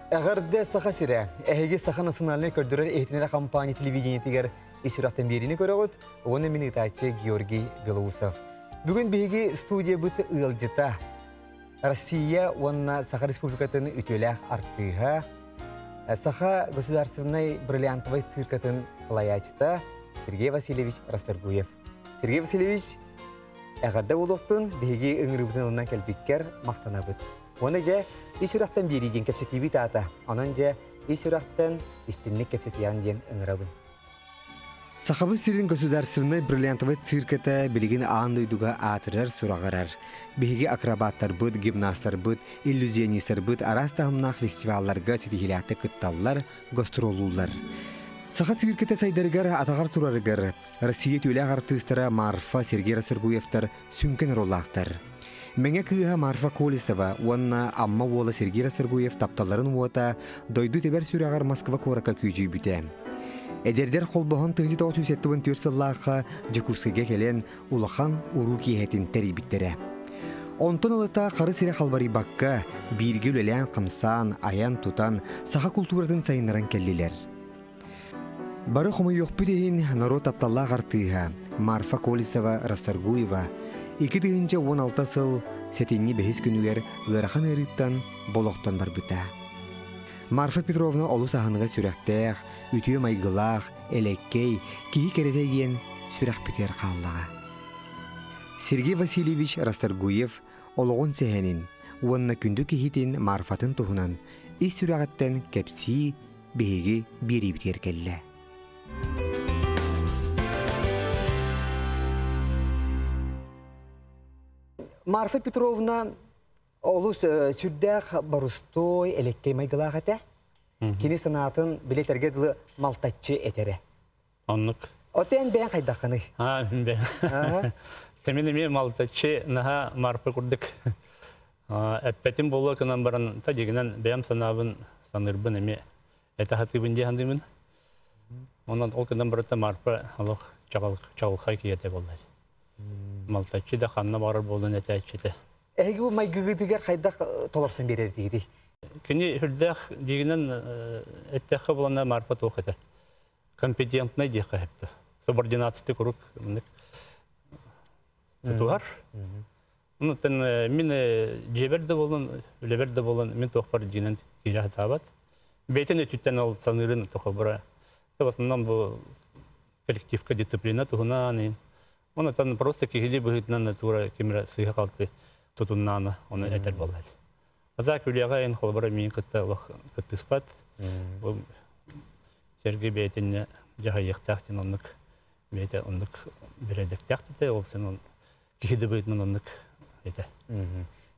Әгәрдә саха сирә, әһеге саха национальный көрдөрөр ehtinere компания телевидение тигәр исүрәттән берине көрәгөт, оны минутачы Георгий Белоусов. Бүген биге студия бит ылҗыта. Россия онна Саха Республикатын үтеләх артыга. Саха государственный бриллиантовый циркатын флаячта Сергей Васильевич Расторгуев. Сергей Васильевич, әгәрдә улыктын биге ыңгырыбытынан кәлбиккәр мактанабыт. Оны же исүрәттән бериген кепсетиби тата. Анан же исүрәттән истинник кепсетиян ден ыңгырабын. Сахабы сирин государственный бриллиантовый цирката билигин аандойдуга атырар сурағарар. Биги акробаттар быт, гимнасттар быт, иллюзионисттар быт, арастағымнақ фестивалларга сетихилятты кытталлар, гастролулар. Саха цирката сайдаргар атағар тураргар, Россия түйләг артыстара Марфа Сергей Расторгуевтар сүнкен роллақтар. Менге кыга Марфа Колесова, уанна амма вола Сергей Расторгуев тапталарын уота дойду тебер сүрәгар Москва корака күйжүй бүте. Эдердер холбоған 1974 сыллаға Жекускеге келен улахан уру киетин терибиттері. Онтон ылыта қары сире қалбари баққа бирге үлелен қымсан, аян тутан, саха культуратын сайыныран келлилер. Бары құмы yok бүдейін народ тапталлақ артыға Марфа Колесова Расторгуева 2016 сыл сетенни бехис күнігер ғырахан әріттан болохтан бар бүта. Марфа Петровна олу сахыныға сүрәқтәқ, үтіе майғылақ, әлеккей, кейі керетеген сүрәқ бітер қаллаға. Сергей Васильевич Расторгуев олығын сәхенін, уанна күнді кейітін Марфатын тұхынан, ис сүрәғаттан кәпсі бейгі бері бітер кәлі. Марфа Петровна олу сүрдәқ барустой әлеккей майғылақ әті? Кені санатын билеттерге дылы малтатчы әтері. Оннық. Отен бән қайдаққаны? Бән. Темені малтатчы наға Марфа күрдік. Әппәтім болу кынан баран та дегінен бәм санабын санырбын әме әті хатыбын де хандымын. Онан ол кынан барата Марфа алық чағылқай кейеті болды. Малтатчы да қанна барыр болуын әті әтчеті. Әйгі бұл майгығыдығар қайдақ толарсан берер дегеді? Кені хүрдәқ дегінен әттәқі болана Марфа тоқыды. Компетентный деқі әпті. Субординатысты күрік тұтуғар. Мен жеберді болын, үлеберді болын, мен тоқпар дегінен кейлі табат. Бәйтін өтіттен ол санырын тоқы бұра. Табасынан бұл коллективка дисциплина тұғынан. Оны тан просто кейлі бұғытынан тура кемірі сыйға қалды тұтыннаны, оны әтер болады. Аза күлеға ең қолбара мен күтті спат. Сергей бәйтінне жаға еқтақтен онық бәйті онық біредік тәқтіде, ол сен он кешеді бөйтінен онық әйті.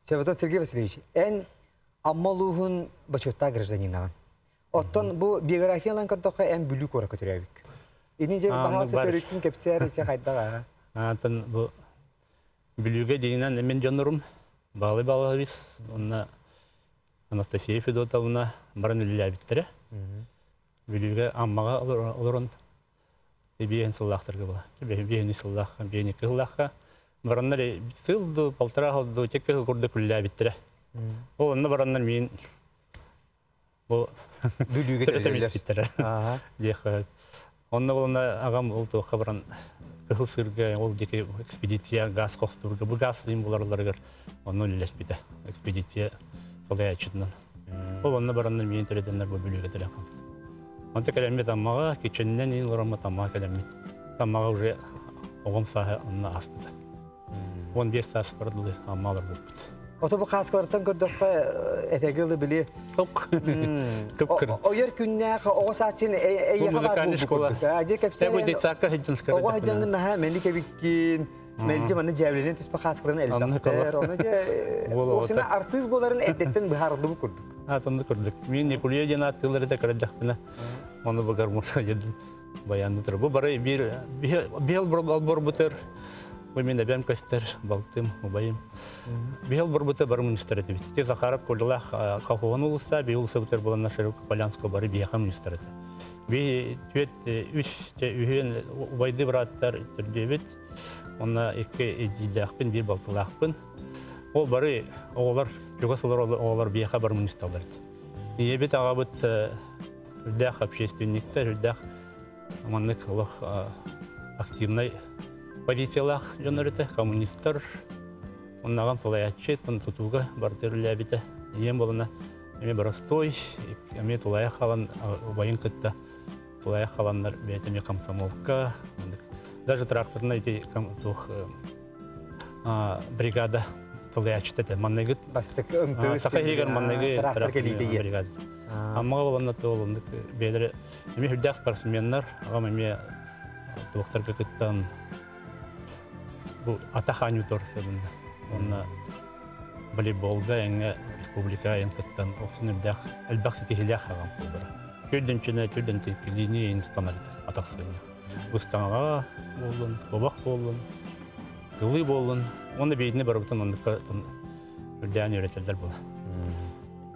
Сәбатан Сергей Васильевич, ән аммалуғын бачотта гражданинаған. Оттан бұл биографиялан көрдіққа ән бүлі кора көтірәбік. Енен жер бағалсы төріктің кәпсер ете қайдаға? Антын бұл бүліге дейінен мен жанырым. Бағалы біз, онына Анастасия Федотовна баран үлілі әбіттірі. Бүліге аммаға олырын бейін сыллақтырғы бұла. Бейін сыллаққа, бейін екі сыллаққа. Бараннар сылды, палтыра қалды, теккі күрді күлі әбіттірі. Ол онына бараннар мен бүліге тәрелер. Онына болына ағам ол тоққа баран көхіл сырға, ол деке экспедиция, газ қоқтырға. Бұл газ дейін бұларларғыр. Оны үлілес біті. Экспедиция солай әчетінен. Ол онына бараннар мен тәрелденлер бұл бүліге тәрелқам. Онты кәлемет аммаға, кеченінен ең ұрамы тамаға кәлемет. Тамаға уже оғым сағы онына аспыды. 15 сас бардылы аммалар бұлпыды. Оты бұл қасқалардан көрдіққа әтәгілі білі? Күп-күр. Ойыр күннәқ, оғы сатсен әйеқалар бұл бұқырдық. Оғы хаджанын наға мәлі кәбіккен, мәлі маны жәвлелен түспі қасқаларын әлбәқтер. Оғысына артыз боларын әдеттен бұхарылы бұқырдық. Атымды көрдік. Мен некулия ден аттығылары да көрдіқпіні. Оны бұғар мұша едім баянды тұры. Бұл бары бел албор бұтыр. Мен әбәм көстер, балтым, ұбайым. Бел бұр бұты бары министр еті бейті. Те Захаров көлілақ қалқуған ұлыста, бей ұлысы бұтыр боланна Шарық Полянско бары бейқа министр еті. Бей түйет үш үйен ұбайды біраттар түрде бет. Онна екі едейдіақпен, бей балтылақпен. Ол бары оғылар, Югославия оғылар бейқа бар министрлер. Ебет ағабыт үрдәқ общественниктер, үрдәқ аманлык олық активный позициялақ жөнөріті, коммунистер. Оннаған солаятчы, тұтуға бартырылы әбіті. Ем болына әме барастой, әме тулая қалан, байын күтті тулая қаланлар бәйтеме комсомолка. Даже тракторына эти бригада солаятчы маннегіт. Бастық Сақайгер маннеги трактор келейді ие. бригада. Аммаға боланна тоғылындық бәйлері. Әме хүрдәқ спортсменнар, ағам әме доқтарға күттен бұл атаханю торсыдында. Онна волейболга әңе республика әңкіттен оқсын үрдәқ әлбәқ сетехіләқ ағам қолдыра. Түрденчіне, түрден текіліне ең станарит атақсыйнық. Бұстанға болын, қобақ болын, ғылы болын. Оны бейдіне барыбытын үрдәғын өретелдер бола.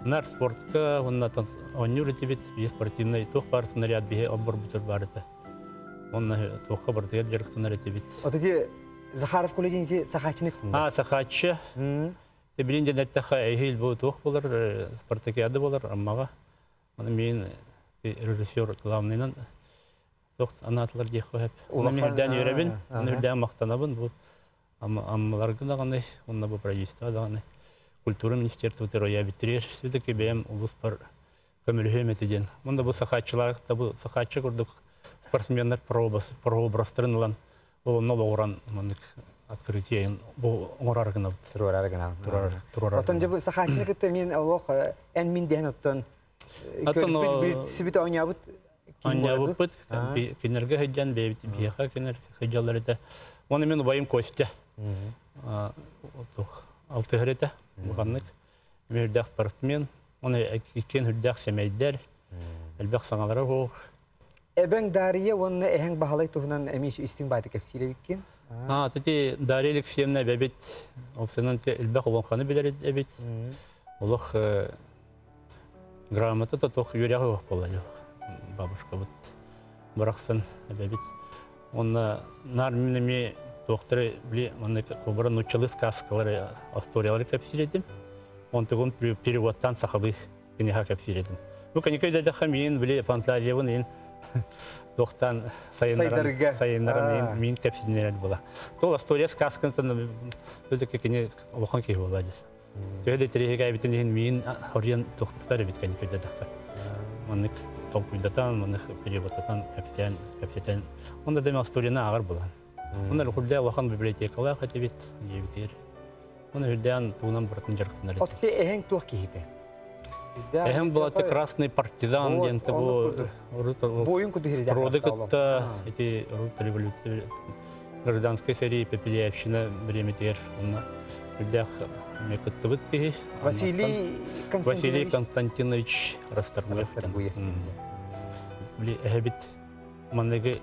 Нар спортқа, онна оны үретебет, бе спортивный тоқ барысын ряд бе оббор бұтыр барыты. Оны тоққа бардығыр жарықтын өретебет. Отыде Захаров колледенде сахачынық тұнда? Сахачы. Білінде нәттіға әйхел бұл тоқ болар, спартакиады болар, аммаға. Оны мен режиссер главныйнан тоқ анатылар дек қойып. Оны мен үрдән өребін, үрдән мақтанабын. Аммаларғы дағаны, онына бұл продюсер дағаны. Культура министерства терроя бітірер. Сөйтікі бәйім ұлыс бар көмілі өметеден. Мұнда бұл сахачыларықта бұл сахачы көрдік спортсменлер прообрастырын ұлан. Бұл нол оғыран открытиен бұл оңырарғына. Тұрарарғына. Отын жабы сахачыны күтті мен олық ән мен дән оттын сөбіті ойнабыт? Ойнабыт, кенерге хайджан, бейха кенер хайджалар еті. Оны мен ұбайым көсті. Алты ғыреті, бұғанлық. Мен үрдәқ спортсмен, оны әккен үрдәқ сәмәйдер, әлбәқ саңалары ғоқ. Әбәң Дария, оны әң бағалай тұғынан әмеш үстің байды кәпсейлі біккен? Тәте Дариялік семіне бәбет, опсынан әлбәқ олонқаны білер әбет. Олық грамоты да тоқ үйрәғі оқ болады. Бабушка бұд бұрақсын бәбет. Оны нар мінеме тоқтыры біле, оны қобырын ұчылы сказкалары, асториялары кәпсейледім. Он тұғын переводтан сақылы кенеға кәпсейледім. Бұл кәнекөйді мен біле фантазиявын ең тоқтан сайынларын мен кәпсейлінер бола. Сол астория сказканы өздікі кене олыққан кей болады. Төгеді тірегі әбітін мен ориян тоқтықтар әбіт кәнекөйді дақтар. Мұнық толкуйдатан, мұнық переводтан кәпсейтен. Онда дәме асторияны ағыр болан. Ондар хүрдә лахан библиотекалар хатебет дебитер. Оны хүрдән туынан бұратын жарықтынар. Отты әң туақ кейді? Әң болаты красный партизан денті бұл. Бойын күді хереді? Роды күтті, әті рут революция, гражданская серия Пепелеевщина біреметер. Оны хүрдәқ мекітті бұд кейі. Василий Константинович Расторгуев. Біле әбет маннығы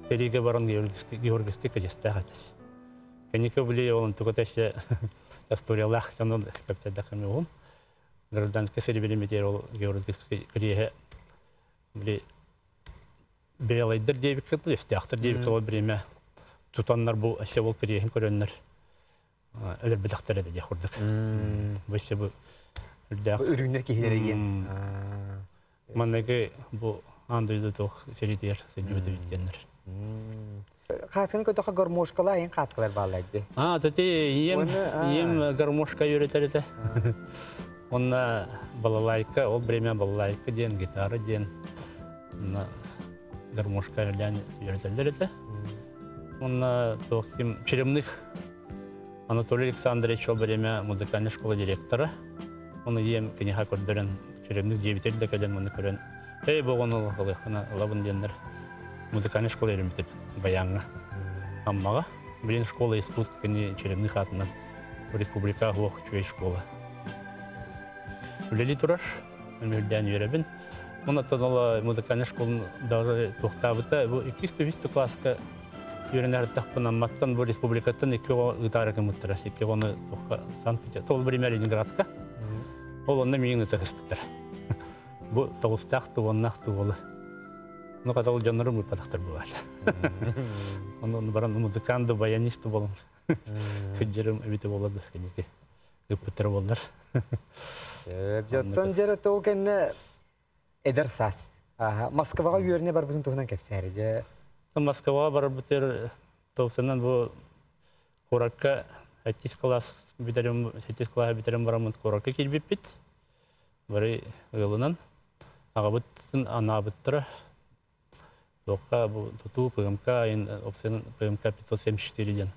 сериге баран Георгиевский кәдесті ғатыз. Кәнекі біле олын түгітәші асториялақ жанын көптәдәқіме оғын. Гражданский сері білеметер ол Георгиевский кірегі біле белайдыр дейбік кәді, естіяқтыр дейбік ол біреме тұтанлар бұл әсе ол кірегін көрінлер әлір бідіқтар әді де құрдық. Бөсе бұл үрінлер кейдер еген. Маннағы бұл андойды тоқ серитер сөйдеуді біткенлер. Қатсыны көтіға гармошкала ең қатсықалар бағалайды? Тәте ем гармошка үйретер еді. Онна балалайка, ол бреме балалайка ден, гитара ден. Гармошка үйретелдер еді. Онна тоқым черемных Анатолий Александрович ол бреме музыкальный школа директора. Оны ем кенеға көрдірін черемных дебителді кәден мұны көрін. Бұғын олықылықына лабын денлер. Музыкальный школа еремітіп баяңға. Аммаға білен школа искусств кәне черемных атынан республика ғоқ чуай школа. Үлелі тұрар, өмірден еребін. Мұнаттан ола музыкальный школын даже тоқтабыта, бұл 200-500 класска үйренер тақпын амматтан бұл республикаттан 2 ұтары кіміттірі. 2 оны тоққа Санкт-Петербург, ол бірімер Ленинградқа. Ол онына мейін ұтақ іспіттір. Бұл тоғыстақты, оннақты олы. Ну, когда у Джанры мы подахтар бывали. Он баран музыканты, баянисты болон. Хеджерим эбите болады, конечно. Гүппетер болдар. Жоттон жері тол кәнне эдер сас. Москваға үйеріне бар бұзын тұғынан кәпсәрі де. Москва бар бутер товсынан бу Куракка 8 класс битерем барамын Куракка килбиппит. Бары ылынан агабыттын ана быттыра. Тоққа бу туту ПМК ин опсен ПМК 574 ден.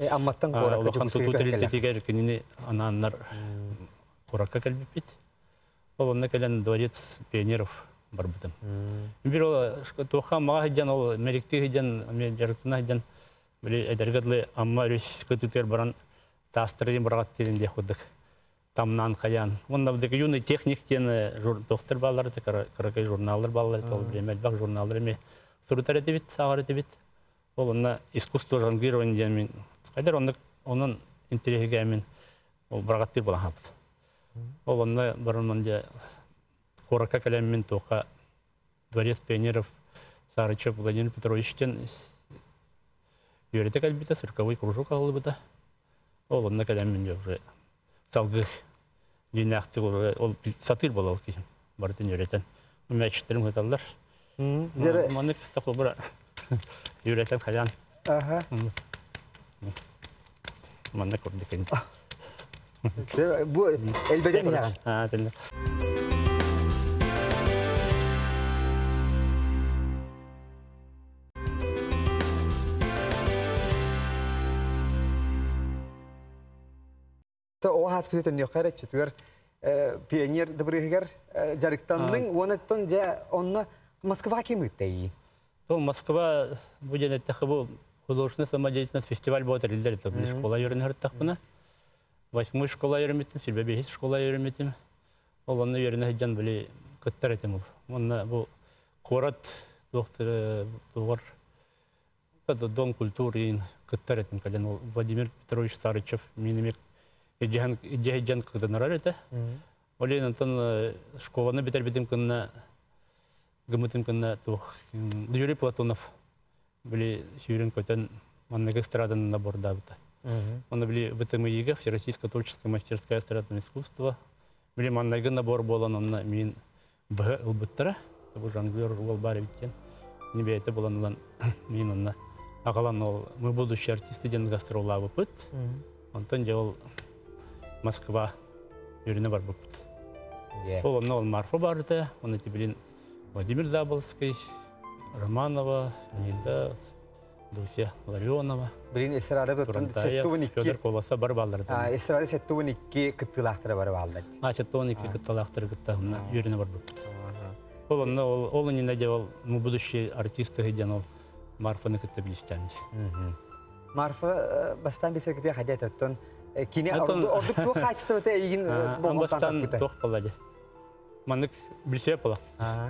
Амматтан Куракка Улахан туту 32 кинини ананнар Куракка килбиппит. Олонна келен дворец пионеров бар бутын. Бир тоққа мага хиджан ол меректи хиджан мен жарыктына хиджан били эдергедле амма рис көтүтер баран тастырын баргат дегенде ходык. Тамнан каян. Онда бу юный техник тен доктор баллары каракай журналлар баллары тол бремел бак журналлар эме сурутар эдебит, сагар эдебит. Ол онда искусство жонглирования мен кайдар онун интеллигенция мен ол баргат деп булат. Ол онда барманда Куракка калеммен тоқа дворец пионеров Сарычев Владимир Петровичтен юрите кальбита цирковой кружок алыбыта. Ол онна калеммен уже салгы динахты ол сатыр болал ки бартын юретен. Мәчеттерим хаталар. Зере Манык такой бара юретен хаян. Ага. Манык көрдүкен. Бу элбеден яган. Тиле. О хаспитален йохара четвер пионер добрыгар жарыктанның онаттан жа онна Москва кемиттей. То Москва будет это художественная самодеятельность фестиваль будет релизовать. Это школа юринер тахпана. 8 школа юрмитим, Сильбебе школа юрмитим. Олонны юринер хиджан были кыттаретим. Онна бу корат доктор тугар это дом культуры кыттаретим. Кален Владимир Петрович Сарычев минимик Иджан когда нарарите. Олен антон школаны битер кынна гымытым кынна тух Юрий Платонов были сюрин көтен маннага эстраданың наборда бута. Он были ВТМИГ, Всероссийская творческая мастерская эстрадного искусства. Были маннага набор болан онна мин б улбыттара. Табу жонглер бол бар биттен. Не бейте болан мин онна агалан ол мы будущие артисты ден гастролла бупыт. Антон жол Москва юрина бар бупыт. Ол онна ол Марфа барды, он эти блин Владимир Заболский, Романова, Лида, Дуся Ларионова. Блин, эстрада бутан сеттувник. Федор Колоса бар балдарды. Эстрада сеттувник кыттылактыра бар балдарды. Сеттувник кыттылактыра кыттагына юрина бар бупыт. Ол онна ол не надевал мы будущие артисты гиден ол Марфаны кытты билистянди. Марфа бастан бисер кыты хадят оттон кине ордук тух хачты өтө ийин болмактан тох балады. Манык билсе пола.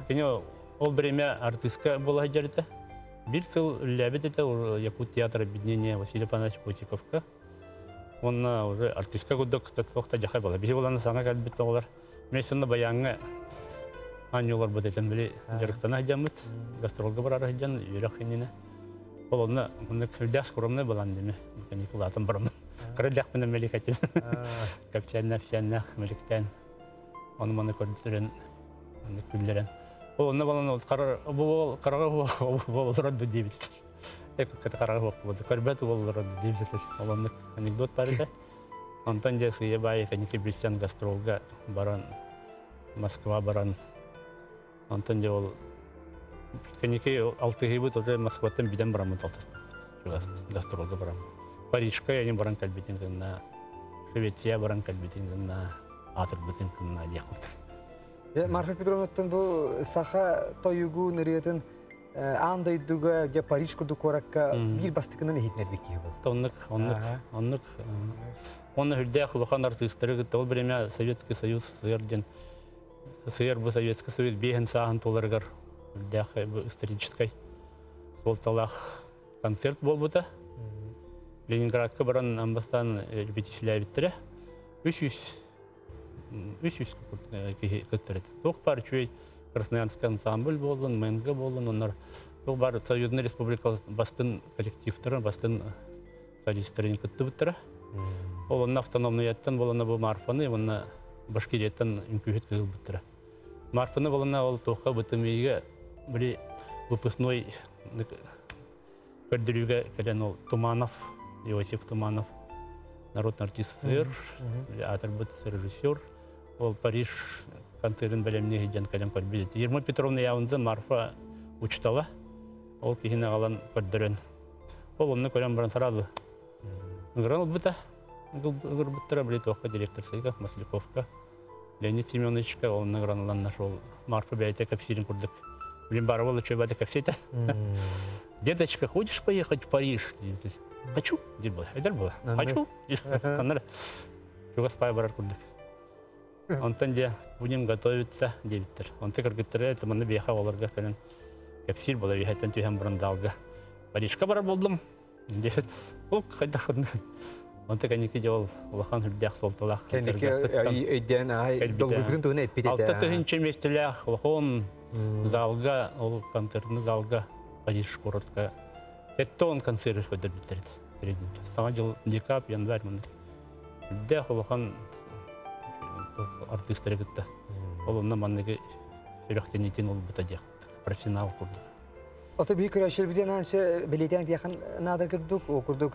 Кине ол время артистка бола жерде. Бир жыл лебет это Якут театр объединения Василия Павловича Путиковка. Он уже артистка гудок тохта жахай бола. Бизе боланы саңа калбит олар. Месонда баяңга аньолар бөтен били жарыктана жамыт. Гастролга барар жан юрахинина. Ол онна кылдас скромный балан деме. Каникулатым барам. Кырдак менен меликатин. Капчанна меликтен. Оны маны көрдүрен, күлдерен. Ол онна балан карага болорот дейбит. Карага болду. Көрбөт болорот дейбит. Олонны анекдот бар эде. Антон Десия бай каники Бристиан гастролга баран Москва баран. Антон де ол каники 6 гибет уже Москвадан биден барамын талтас. Гастролга барам. Парижка я не баран калбитин на Швеция баран калбитин на Атыр бүтін күнна дияқымды. Марфа Петровнаттан бұл саха тойугу нөриетін андайдуға де Париж күрді коракка бір бастықынан ехетнер бекке бұл. Оннық. Оны хүрдәй құлыған артистері күтті. Ол біреме Советский Союз сыйырден. Сыйыр бұл Советский Союз бейін сағын толырғар. Хүрдәй бұл историческай. Сол талақ концерт бол бұта. Ленинградқа баран амбастан репетициялай біттірі. Үш көттерет. Тоқ бар чөй Красноярский ансамбль болын, Мэнгэ болын, онар тоқ бар Союзный Республика бастын коллективтері, бастын солистерін күтті бұттыры. Ол онна автономный еттен болына бұл Марфаны, онна Башкирияттан инкубет кыл буттыра. Марпыны болына ол тоққа бытымыйга били выпускной көрдүрүгө келен ол Туманов, Иосиф Туманов, народный артист СССР, атырбыт режиссер. Ол Париж концертин белемне хиджан келен көрбүлет. Ирма Петровна явында Марфа учтала. Ол кихине алан көрдөрөн. Ол онны көрөн баран сразу. Гранул бута. Гурбуттара били тоққа директор Сайга Масляковка. Леонид Семеновичка, он награнул нашел Марфа Бейте капсилин курдык. Блин, баровала чебата капсита. Деточка, хочешь поехать в Париж? Хочу. Хочу. Чуга спай барар курдык. Он там где будем готовиться директор. Он так аргитрает, мы набеха оларга кален. Капсиль была ехать антюхам брандалга. Парижка барар болдым. Дет. Ок, хайда ходны. Он так они делал лохан хлебдях солталах. Кенеке өйден долгубутун тугун этпит эте. Алты тыгынчы местелях лохон залга, ол концертны залга Париж коротко. Это он концерт ходит битерет. Средний час. Сама жыл декабрь, январь мында. Хлебдях лохан артисттер гытта. Ол онна манныгы сөрөктенитин ол бутадек. Профессионал курдук. Ото бий көрөшөр биден ансы билетен яхан нада курдук, окурдук.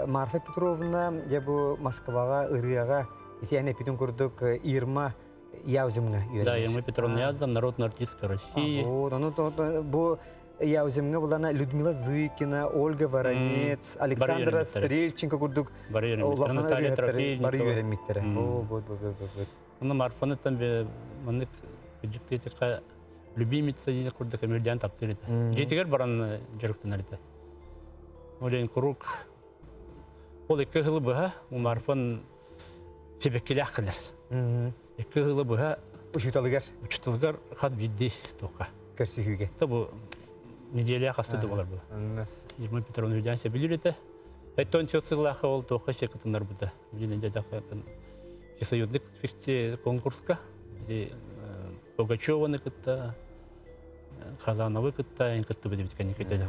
Марфа Петровна, я бу Москвага, Ирыяга, исяне питун курдук Ирма Яузымга. Да, Ирма Петровна Яздам, народная артистка России. Вот, бу Яузымга булана Людмила Зыкина, Ольга Воронец, Александра Стрельченко курдук. Наталья Трофейникова. Вот. Ну, Марфаны там маннык жиктетика любимица дине курдук эмирден таптырыт. Жетигер баран жарыктанарыт. Олен курук ол екі ғылы бұға, Марфан себеккелі ақылар. Екі ғылы бұға ұшыталығар қад бидді тоққа. Көрсігіге. Бұл неделі қастыды болар бұл. Ирма Петровна үйден себелер еті. Әттон сылақы ол тоққа шекітінлар бұда. Білінен жадақы союздық конкурсқа. Пугачеваны күтті, Казановы күтті, ең күтті бұды біткені кетеді.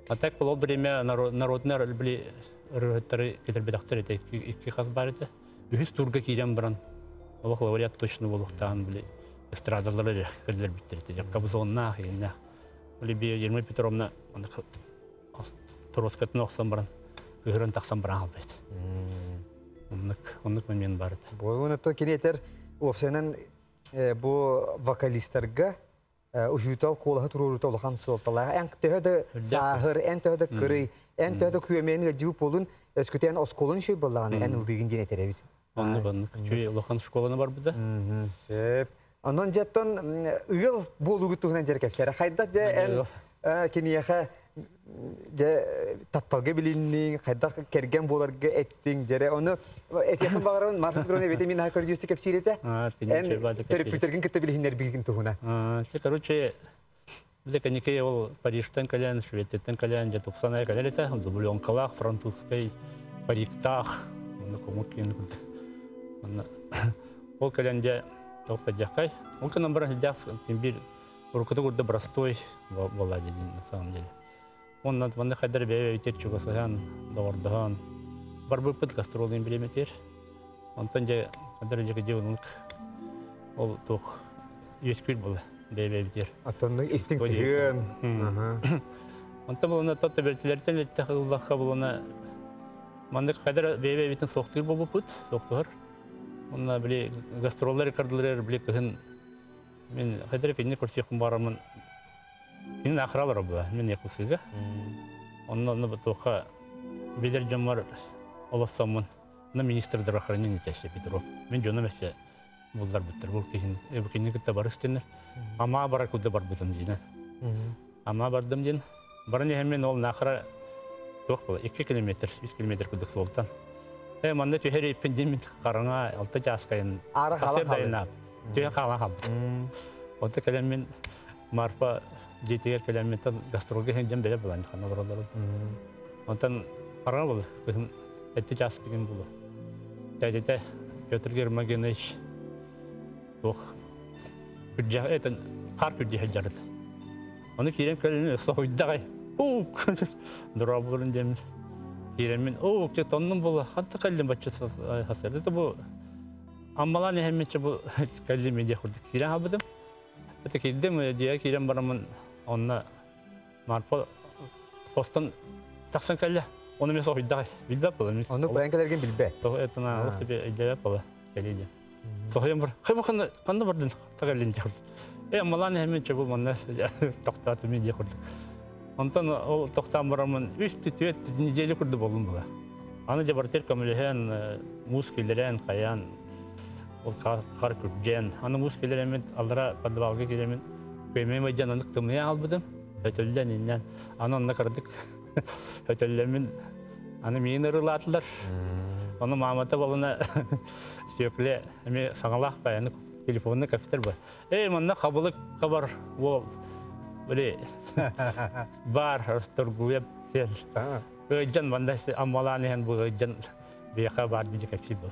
А так было время народные были рыгыттары кетербедактар это iki хас бар это. Үһүс турга киген баран. Аллах лауреат точно болуктан били эстрадалары келдер биттерди. Якка бузонна хыйна. Либи Ирма Петровна аны тороскат ноксан баран. Гырын таксан баран албайт. Оннук мен бар это. Бойуна то кинетер опсенен бу вокалистерга ужутал колаха турурутал хан солтала эн төһөдө сахыр эн төһөдө кырый эн төһөдө күөмени жууп болун өскөтен осколун шүй болган эн ылдыгын жене теребиз. Оннук чүй лохан школаны бар буда. Сеп. Андан жаттан ыгыл болугутугунан жеркепсер. Хайда же эн кинияха же тапталга билинни, хайда керген боларга эттиң жере. Оны этияхан багаран Марфа Петровна витамин А көрдүстү кепсирете. Эн терапевтерген кетте билиннер билгин тугуна. Короче, леканике ол Парижтен калян, Шведеттен калян, же тупсаная калялета, дублёнкалах, французской, париктах, ну кому кинут. Ол калянде тоқта жақай. Ол канам баран жақ тимбир урукаты гурда брастой болады на самом деле. Он над ванны хайдар бе итер чугасаян давардахан. Барбы пыт гастролын билеметер. Он танже хайдар жеке девунук. Ол тоқ ескүл болды бе битер. Атонны истин сыгын. Он там болна татта бертилерден летте хыллахка болна. Мандык хайдар бе битин соқтыр болу пыт, соқтыр. Онна били гастроллар кардылар били кыһын мен хайдар финне көрсөкүм барамын. Мен ахралар була, мен якусыга. Онна тоқа билер жамар оласамын. На министр здравоохранения тәсе Петров. Мен жона мәсе булдар биттер. Бул киһин эбекене китте бар истенер. Ама бара кудда бар бутын дина. Ама бардым дин. Барны hemen ол нахра тоқ була 2 километр, 3 километр куддык солтан. Манда төһәр ипендем караңа 6 жаскайын. Касер дайнап. Төһә кала хаб. Онта калам мен Марфа жетегер калам мен гастролга хендем беле булан ханаларда. Онтан караңа бул. Эти час деген булу. Тәдәтә Петр Гермогенович тох күҗә этен кар күҗә хәҗәрәт. Аны кирем калын сохойдагай. Дурабылын дем. Киремен, те тонның бұл, хатты қалдым бачысы хасыр. Это бұл Аммалан ehemmetçe bu kallimi diye kurduk. Kiren habıdım. Öte kildim diye kiren baramın onunla marpa postan taksan kalle. Onu mesela hidday bilbep bula. Onu koyankalarken bilbe. Soğuk etana alıp bir iddiayap bula. Geliydi. Soğuyum var. Hay bakın kanda vardın takallin diye kurduk. Ammalan ehemmetçe bu manna toktatımı diye kurduk. Ondan o toktan baramın üstü tüet niceli kurdu bolun bula. Anı jabartir kamülehen muskilleren kayan o kar kürgen. Anı muskilleremin allara padvalga giremin köymeye cananlık tımıya almadım. Ötölden innen. Anı onunla kardık. Ötöllemin anı miyin ırılatılar. Onu Mahmut'a balına sürekli sağalak bayanı telefonuna kapitler bu. Manna kabalık kabar o böyle bar turguya sel. Öjen banda ammalanehen bu öjen bir kabar diyecek ekşi bu.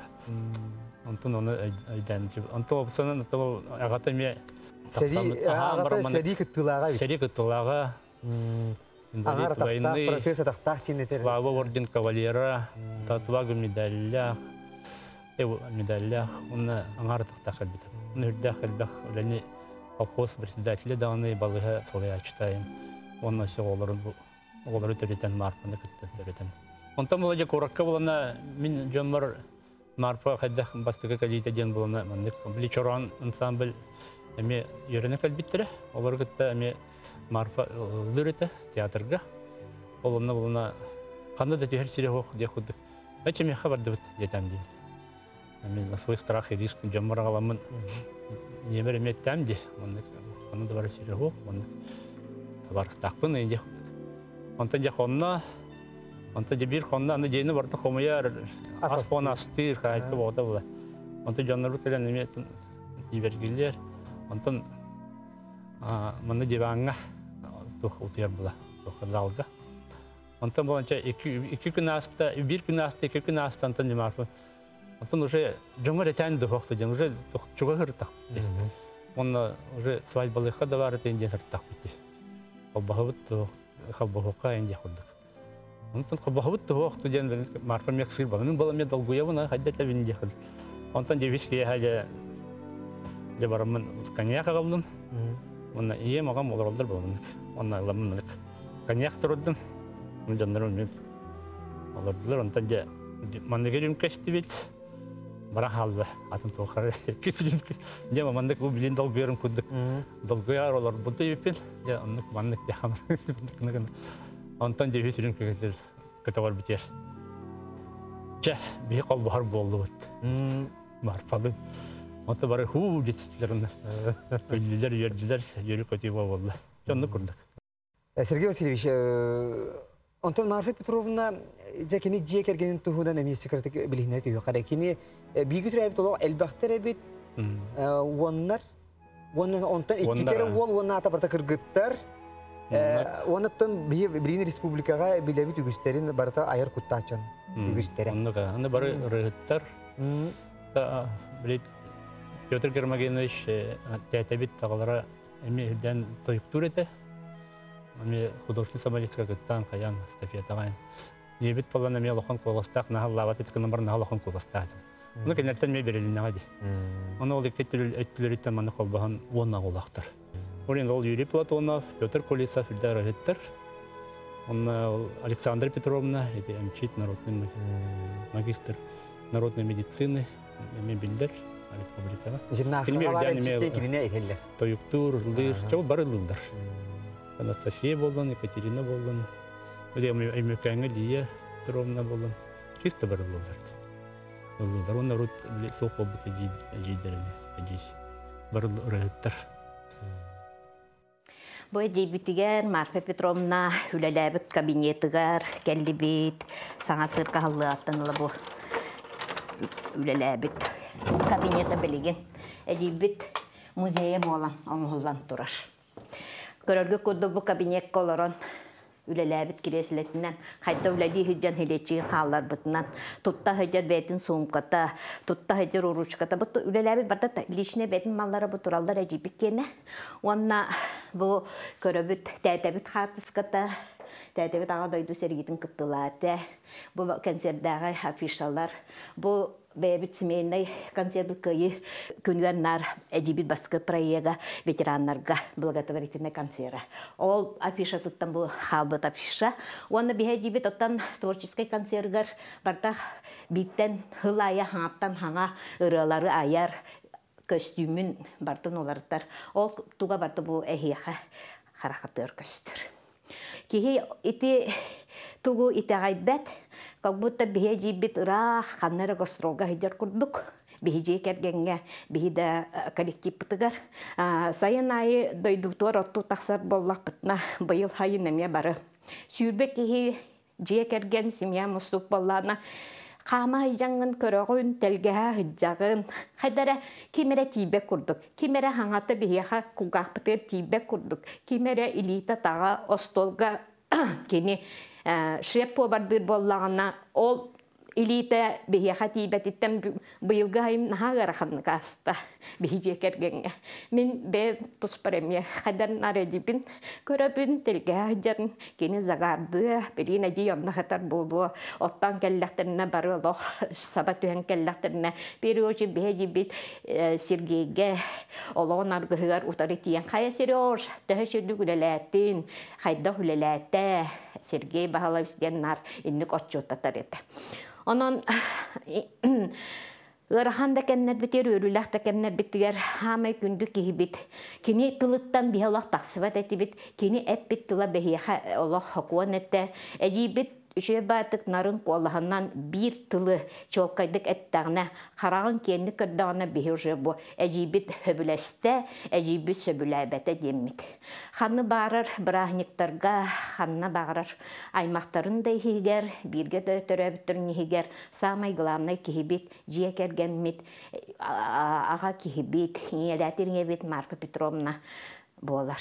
Ondan onu öjenci. Ondan sonra o agatamiye seri kıttılağa bit. Seri kıttılağa. Anar tahta protesa tahta çineter. Lava Orden Cavaliera, tatuagı medalya. Medalya ona anar tahta kalbita. Nurda kalbak olani kolxoz председателе dağını balığa solaya açtayım. Onun şey olur bu. Oğulları töreten marpını kıttı töreten. Ondan böylece korakka bulana min jomar marpa kadda bastığı kalite jen bulana mandık. Bili çoran ensemble emi yörene kalbittire. Olar kıtta emi marpa lürete teatrga. Olana bulana kanda da her şey yok diye kuduk. Açım ya haber dıvıt yetem diye. Emi nasıl strah edis jomar alamın yemer emettem diye. Mandık. Kanda da var şey yok mandık. Tabar takpın ince. Ondan jahonna, ondan jebir honna, ondan jeni vardı komaya aspon astir kayıtlı oldu bu. Ondan canları kelen nimetin ibergiler, ondan mana jebanga tuh utiyar bula, tuh dalga. Ondan bu anca iki gün hasta, bir gün hasta, iki gün hasta ondan cemarfu. Ondan uje cumhur eten de hoxtu, uje çok hırtak. Ondan uje svay balığa da var eten hırtak bitti. O bahut خبهوقا عندي خدك أنت خبهوت هو أخت جن معرفة ميكسير بعدين من بالله ميدل قوية وانا خدت بيندي خد أنت جيبيش كي حاجة جبر من كنياك قبلهم وانا إيه مقام ولا قدر بعدين وانا لما منك كنياك تردم من جنرال ميت ولا قدر أنت جا من نجيم كشتبيت برا حالة عشان توخر كيف يمكن جا ما منك وبلين دل غيرم كودك دل غيار ولا بدو يبين جا أنك منك يا خمر نكنا أنتن جا في سلم كتوار بتير جا بيه قلب بحر بولوت مار فلان أنت برا هو جتسلرنا يجلر يجلر يجري كتيبا والله جا نكردك Сергей Васильевич, Антон Марфа Петровна, жакини жие кергенин тухудан эми секретик билихне түйө каракини бигүтүр айып толо элбахтер эбит воннар онтан иккитер ол вонна ата барта кыргыттар оннаттан бирин республикага билебит үгүстерин барта айыр куттачан үгүстере аны бары рыгыттар билет Петр Гермогенович тетебит тагалара эми ден тоюктур эте Ами художественный самолетка гыттан каян стафетаган. Небит полана ме лохон колостак на лават это номер на лохон колостак. Ну кенеттен ме берелин нагади. Оны ол кеттил этлеритен маны колбахан онна голактар. Орин ол Юрий Платонов, Петр Колесов, Ильдар Геттер. Он Александра Петровна, эти МЧИТ народный магистр народной медицины, мебельдер республика. Тоюктур, лыр, чего барылдыр. Анастасия болған, Екатерина болған, Эмекаңа Лия Петровна болған. Чисто бар ұлылдар. Он народ соқ болбыты жейдеріне. Бар ұрығыттар. Бой дейбітігер Марфа Петровна үлеләбіт кабинетігер, кәлі бейт, саңа сырқа ғылы аттанылы бұл үлеләбіт кабинеті білеген. Әдейбіт музейі молан, оңғылан тұрар. Көрөргө көдді бұл кабинет колорон үлеләбіт кересілетінен, қайта үләді хүджан хелечиін қалар бұтынан, тұтта хүджар бәйтін сумката, тұтта хүджар ұручката, бұтты үлеләбіт барда лишіне бәйтін маллары бұтыралдар әжіпік кені. Онна бұл көрөбіт тәтәбіт қартыската, Тәтеге тағы дойду сергитін кыттылаты. Бұл концертдағы афишалар. Бұл бәйбіт семейный концерт күйі күнгернар әдебит басқы проега ветеранларға благотворительный концерт. Ол афиша туттан бұл халбыт афиша. Оны бе әдебит оттан творческий концертгар бартақ биттен хылая хаңаттан хаңа ырылары аяр костюмін бартын оларыттар. Ол туға барты бұл әхияға харақаты өркөстір. Кихи ити тугу итағайбәт, как будто бихи бит ырах қаннары гостролға хиджар күрдік. Бихи кергенге, бихи да коллектив бітігер. Сайын айы дойдуктуар отту тақсар боллақ бітна бұйыл хайын әме бары. Сүйірбек кихи же керген семья мұстық боллағына Қама хайжаңын көріғын, тәлгеға хыджағын. Қайдара кемере тейбек күрдік. Кемере хаңаты бейеға құлғақ бітер тейбек күрдік. Кемере илита таға остолға кені шреппо бардыр боллағына ол илита бейеға тейбетіттен бұйылға хайым наға ғарақын қаста бейже кергенге. Мен бе тұспареме қайдарын аредипін көрөбін тәлгеға хыджарын кені зағарды берейін әдей онна қатар болуы. Оттан кәлләқтеріне бары олық саба түйен кәлләқтеріне бері өші бейже бет Сергейге олығын арғығығар ұтары тиен. Қая Сереж, төхі шүрді күлеләттін, қайда күлеләтті Сергей Бахалавистен нар иннік отчуттатар еді. Онон ыраханда кәннер бітер, өріләқта кәннер бітігер хамай күнді кейі бит. Кені тылыттан бейалақ тақсыват әті бит, кені әп бит тыла бейеға олақ хақуан әтті. Әжей бит үші бәтік нарын қолығынан бір тылы чолқайдық әттіғіне қарағын кені кірдіғіне бейір жөбі. Әжей бит хөбіләсті, әжей бит сөбіләбәті деммет. Қаны бағырыр бірағниктарға, қанына бағырыр аймақтарын да егер, бірге төрәбіттірін егер, самай ғыламнай кейбет, жия кәргенмет, аға кейбет, еләтеріңе бет Марфа Петровна болар.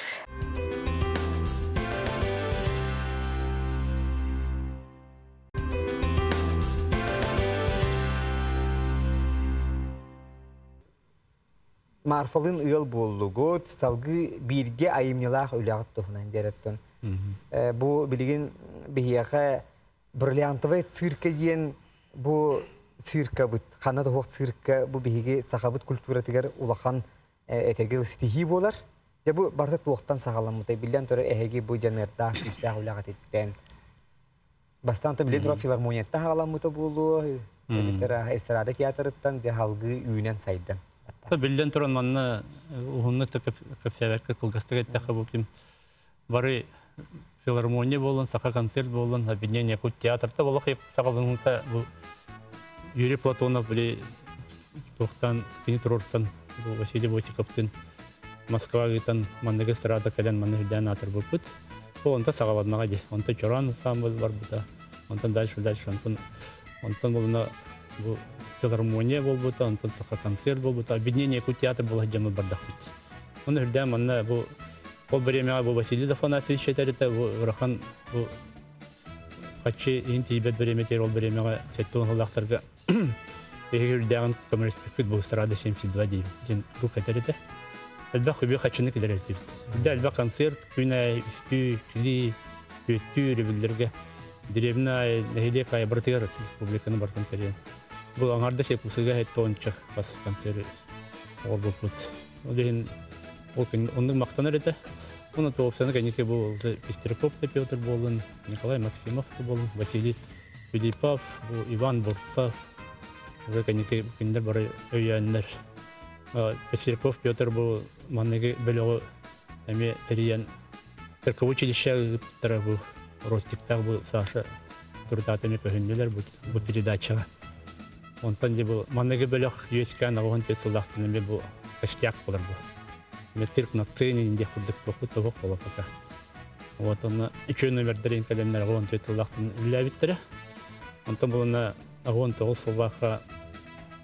Marfalın ıl bolluğu salgı birge ayımnılaq ölağıt tohunan deretten. Bu bilgin bihiyağa brilliantavay sirka diyen bu sirka bit, kanada hoq sirka bu bihige sahabıt kultura tigar ulaqan etergel stihi bolar. Ya bu barda tuğtan sağalamıtay bilden töre ehegi bu janerda iştah ulağıt etten. Bastante bilen filarmoniyetta sağalamıta bolu. Bitera estrada tiyatrıttan halgı üyünen saydan. Bilden тұрын манна ұғынны көпсәвәркі қылғастық әттіқі бұлкім. Бары филармония болын, сақа концерт болын, объединение кут театрта болық еп сағалыңында бұл Юрий Платонов біле тоқтан кені тұрорсан Василий Войсиковтың Москва ғытан маннығы сырада кәлен манны хүлдән атыр бұл бұд. Бұл онта сағаладмаға де. Онта Чоран самбыл бар бұда. Онтан дальше. Онтан болына бұл филармония бол бұта, онтан сақа концерт бол бұта, объединение ку театр бол ғадемі бардақ бұд. Оны хүрдән манна бұл бәремеға бұл Василий Афанасьевич әтәріті, бұл Рахан бұл қатшы ең тейбет бәреметер ол бәремеға сәтті оңғылақтарға хүрдәғын коммунистік бұл сырады 72 дейін бұл әтәріті. Әлбәқ көбе қатшыны кедер әртіп. Әлбәқ концерт, күнәй, үсті, кілі, өтті өребілдерге деревна нәхелек ай бұртығар республиканы бартын кәрен. Бұл аңарда секусыға әтті ончақ бас концерт ол бұл бұд. Оның мақтаныр әді. Оны тоғыпсаны кәнеке бұл Пестерков та Петр болын, Николай Максимов та болын, Василий Филиппов, Иван Бурцов. Бұл кәнеке кендер бары өйәнлер. Пестерков Петр бұл маннығы бөліғі әме тәриян Церковь училища ғыптары бұл Ростиктағы бұл Саша тұрдатыны көхінделер бұл передачаға. Онтан де бұл маннығы бөліғ үйескән ағуын тесілдақтыны бұл кәштияқ болар бұл. Метрик на цене инде ходик тоқу бола пока. Вот он еще номердерин календар ағуын тесілдақтыны үләбіттірі. Онтан бұл ағуын тоғыл солбаға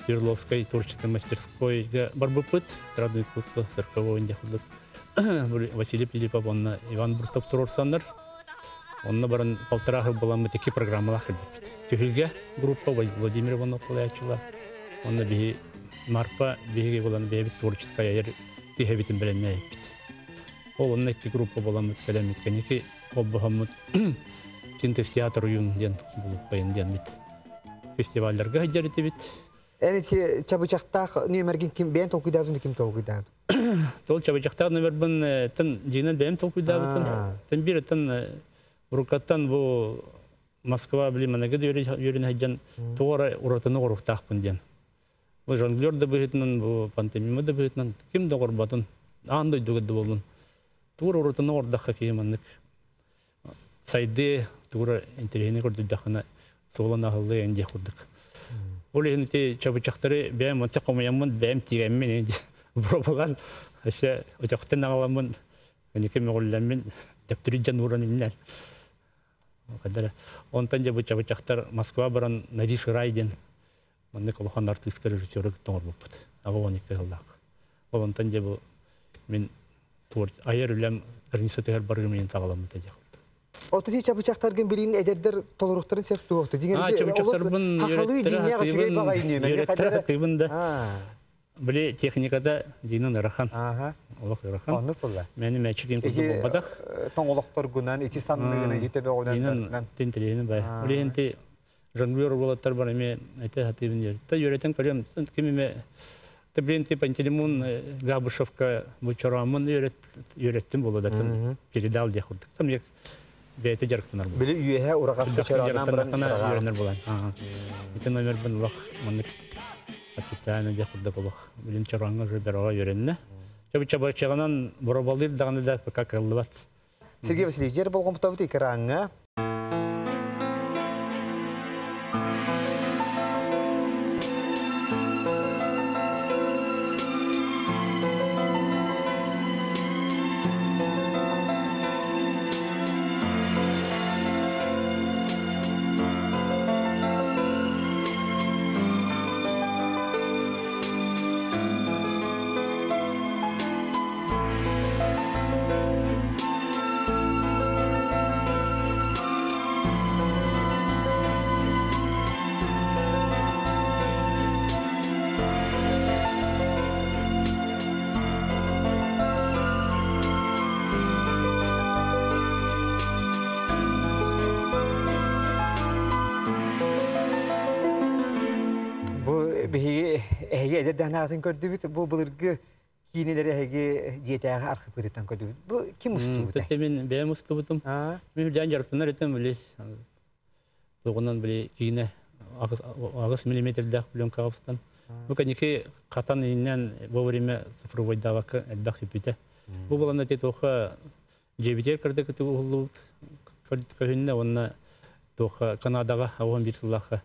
Свердловской творческой мастерской бар бұл пыт, эстрадное искусство церкового инде ходик. Василий Филиппов, Иван Буртов тұрорсандар. Онна барын 1,5 жыл боламы теки программалар хәлбет. Төхілге группа Владимир Иванов Лячева. Онна бейі Марпа бейге боланы бейбет творческая ер тихәбетін білінне әйбет. Ол онна 2 группа боламы кәлемет кәнеке оббахаммыт синтез театр уюн ден булук кайын ден бит. Фестивальлерге хаджарыты бит. Эти чабычактах нөмерген ким бен толкуйдабын ким толкуйдабын. Тол чабычактар номер бин тын жинен бем толкуйдабын. Тын бир тын рукаттан бу Москва билиманага йөрен хаджан тугара уратыны уруктакпын ден. Бу жонглер да быһытнан бу пантомима да быһытнан ким да горбатын андай дугады болун. Тугара уратыны ордакка кийманнык. Сайды тугара интерени көрдүдахына солон ахылды энде курдук. Ол энти чабычактары бем монта комаямын бем тигеммен пробаган аша очактан агаламын энике мөгөлләммен дөптүрү жануран иннер. Кадәр онтан жа бу чабычактар Москва баран Надиш Райден монны колхан артист режиссеры тоңор булып. Ага 12 жылдак. Онтан жа бу мен тур айырлам организатор баргы менен тагаламын тәҗә. Отти чабычактаргын билин эдердер толуруктарын септүү окты. Чабычактарбын хакылы динега жүрөй багайны мен кадәр. Кыйбында. Биле техникада динен рахан. Ага. Аллах рахан. Аны булла. Мени мәчиген кызы булбадак. Тоңолоктор гунан ити санныгына җитебе одан. Тентелени бай. Уленти жонглер булаттар бар эме айта хатыбын йөр. Та йөрөтен көрөм кимеме Тебренти Пантелеймон Габышевка Бучарамын йөрөттем булды да передал дия хурдык. Там як бәйте жарыктанар бу. Биле үйе урагаска чаранан йөрөнөр булган. Ите номер бен лох моны официально дия хурдык булык. Билен чаранга жиберага йөрөннө. Чабы чаганан боробалдыр даганы да как кылдыбат. Сергей Васильевич, жер болгон бутабыт экраңга. Эге эдерден атын көрдүбүт, бу былыргы кийинелери эге диетага аркып кететтен көрдүбүт. Бу ким устубут? Мен бем устубутум. Мен жан жарыктанар этем билес. Тогунан биле кийине агыс миллиметрдак пленка капстан. Бу канеке катан иннен во время цифровой давака элбак сипите. Бу буланда тетоха жебитер кырдык тулут. Көрдүкөнне онна тоха Канадага аван битуллаха.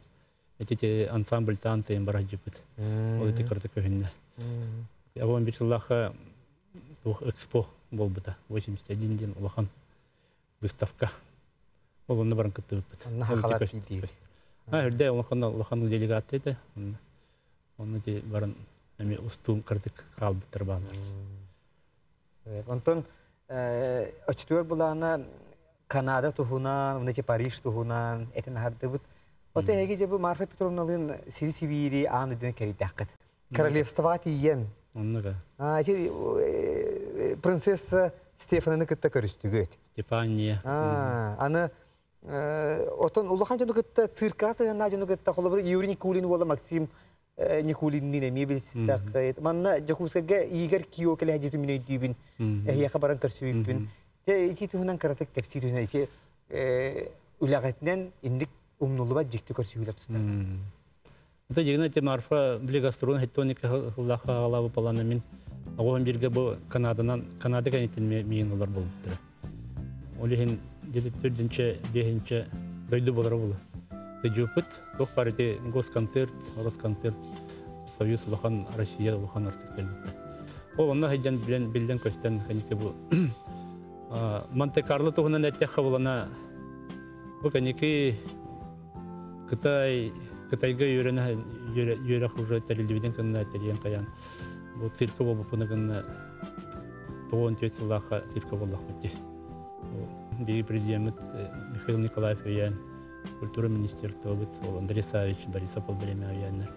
Эти ансамбль танцы им бараджипут. Вот эти картокофинна. Я вам битуллаха экспо был бы та 81 день улахан выставка. Он на баранка тупит. На халат идет. Да, улахан делегат это. Он эти баран ами устум картик халб тарбан. Антон очтур булана Канада тухунан, он эти Париж тухунан, это нахардыбыт. Вот эги же бу Марфа Петровналын Сибири аны ден керидаккат. Королевствовать иен. Оннага. Эти принцесса Стефананы кытта көрүстүгөт. Стефания. Аны отон улахан жonu кытта циркасы жана жonu кытта колобур Юрий Никулин бола Максим Никулинин мебелсиздак. Манна жакускага игер кио келе хажету мине дибин. Я хабаран көрсөйүппүн. Эти тухунан каратык кепсирүнө эти улагатнан индик умнулуба жекти көрсүйлөп тустар. Это жигне те Марфа блигастрон хеттоника лаха алабы баланы мен агон бирге бу Канада канетин мен олар болуптур. Олехин дедеттердинче бехинче дойду болар болу. Тежупут тох парите госконцерт, росконцерт, Союз лахан Россия лахан артисттер. Ол онна хеджан билден көстен канеке бу Монте-Карло тухунан эттеха болана бу канеке Кытайга йөрәк уже телевидение каналында телевидение каян. Бу цирка болуп пунагын тоон тетсылаха цирка боллах бите. Би президент Михаил Николаев ян, культура министерства бит, Андрей Савич Борисов Болбремян.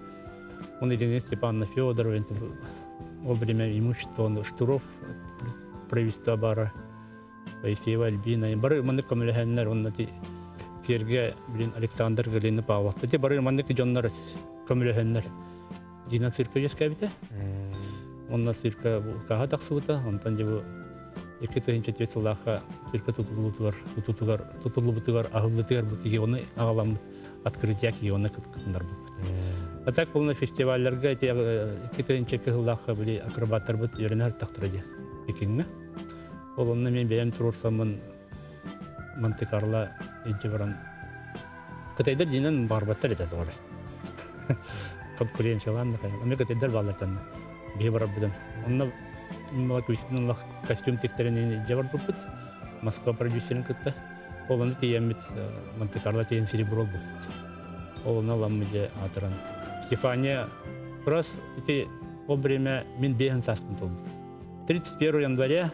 Он един Степан Федоров, ол время имущество Штуров правительства бара. Паисеева Альбина. Бары маннык көмөлөһөннөр оннати керге билин Александр Галина Павлов. Те бары маннык жоннор көмөлөһөннөр. Дина цирка ескәбите. Онна цирка каха таксыта, онтан жебу 2004 жыллаха цирка тутулубутугар агылдытыгар бутиге оны агалам открытие ки оны кыткындар бут. А так полный фестивальлерге 2002 жыллаха били акробаттар бут йөренер тактырды. Экинме? Ол онны мен бәям турсамын Монте-Карло интебран. Кытайдар динен барбаттар этә тогы. Конкуренцияланды. Аны кытайдар баллатан. Бе барабыдан. Онны Маквисның костюм тектерен жабар бут. Москва продюсерин кытта. Ол аны тиемит Монте-Карло тиен серебро бут. Ол ламыде атыран. Стефания раз эти время мен беган састын толду. 31 января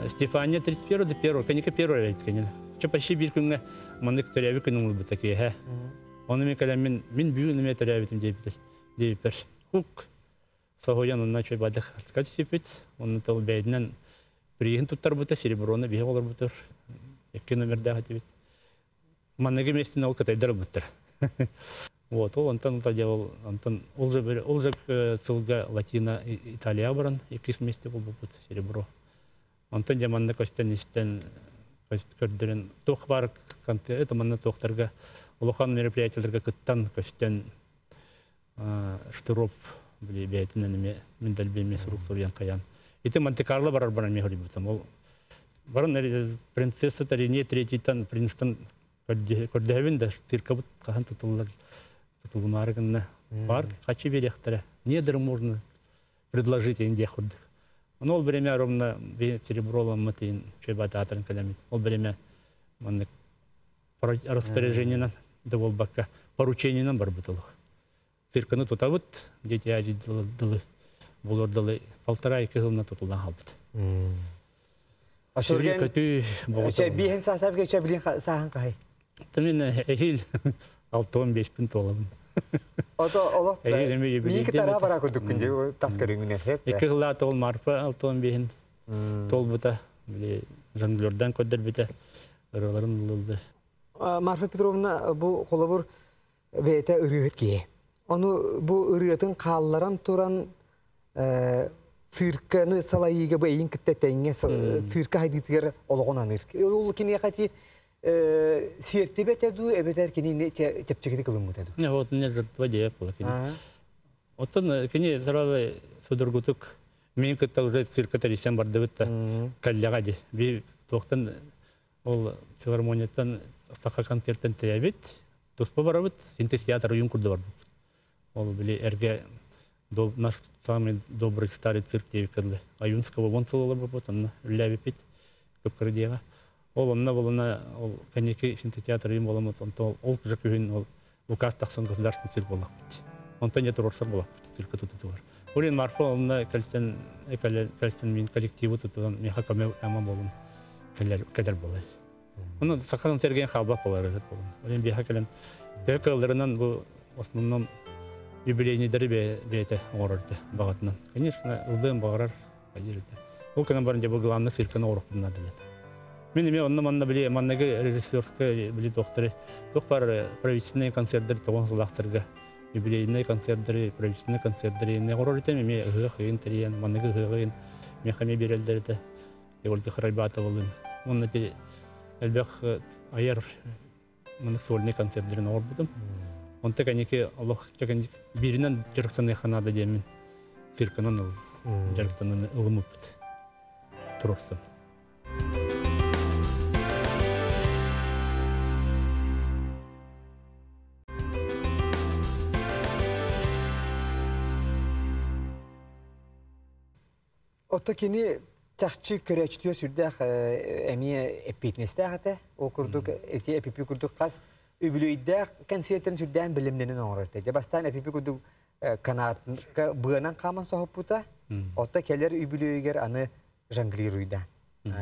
Стефания 31 до 1, конечно, 1 лет, конечно. Че почти bir күнгә мондый төрәбе күнең ул бит һә. Аны мен калам мен бүген мен төрәбе дип бер. Хук. Сагоян онна чөй бадык. Скач сипет, онны тол бәйдән приген туттар бит сереброны бие алыр бит. 2 номердә хәтибет. Манныгы местен ул кытайдар бит. Вот, он там делал, Антон, уже сылга Латина Италия баран, 2 вместе был бут серебро. Антон деманны костянистен көрдөрен тох бар канты, это манна тохтарга улахан мероприятиелерге кыттан костян штуров били бәйтенеме миндал беме структурян каян. Ите Монте-Карло барар баран мехори бутам. Ол баран принцесса Тарине третьитан принстан көрдәвен дә циркабут кахан тутуллар. Тулмаргана парк хочу берехтера. Недр можно предложить инде ходых. Но время ровно серебролом матин чебататрен каламит. Ол время манны распоряжение на доволбака поручение нам барбуталых. Цирканы тутавут дети ази далы булор далы 1,5-2 жылна тутулдан халбыт. А шурген че бихен сасабге че билин сахан кай. Тамин эхил 6-15 пин толабын. Ото олов. Мики тара бара көдүк күндө таскарыгына хеп. 2 жылда тол марпа 6-15 толбута били жонглерден көдөр бите. Ыраларын лылды. Марфа Петровна бу колобур бете ырыгыт ки. Аны бу ырыгытын калларан туран цирканы салайыга бейин киттетеңе цирка хайдытыр ологонаныр. Ул кине хати сертебете ду эбетер кине чепчекти кылым бутады. Не вот не жертводе полкин. Оттон кине сразу судургутук мен кытта уже цирка тарисен бардыбытта каллагади. Би токтон ол филармонияттан сака концерттен тәбит. Тоспа барабыт синтез театр уюн курды бар. Ол били эрге наш самый добрый старый цирк тевикадлы. Аюнского вонсылы бар потом лявипит көккөрдега. Ол онна ол канеки синтез театр уюн боламыт. Ол жакүйүн ол указ таксын государственный цирк болак бит. Онтан не турсар болак бит цирка туту бар. Олен марфа онна калстен мин коллективы тутудан меха каме ама болун. Кадер болай. Оны сакан терген халба болар деп болун. Олен биха келен бекалларынан бу основном юбилейный бейте орорды багатынан. Конечно, ылдым багарар кайырды. Ол канан барынча бу главный цирканы орукпунна делет. Мен эме онна манна били маннага режиссерская били докторы. Тох бар правительственные концерттер тогон сылактырга. Юбилейный концерттер, правительственный концерттер не орорды эме хыгын триен, маннага хыгын мехами берелдерде. Ольга Харальбатова. Он эти элбек аяр маннык сольный концерттерин орбудум. Он так анеки Аллах чакан биринен жырыксаны ханада демин цирканын ул жырыктанын ылымып турупсун. Ото кини чакчы көрөчтүө сүрдөх эми эпитнестагата окурдук эти эпипи курдук кас Übülüydək konsertin sürdüğün bilimlerinin oğurdu. Debastan epipi kudu kanatın bığınan kaman soğuk buta. Otta keller übülüyger anı jangliruydu.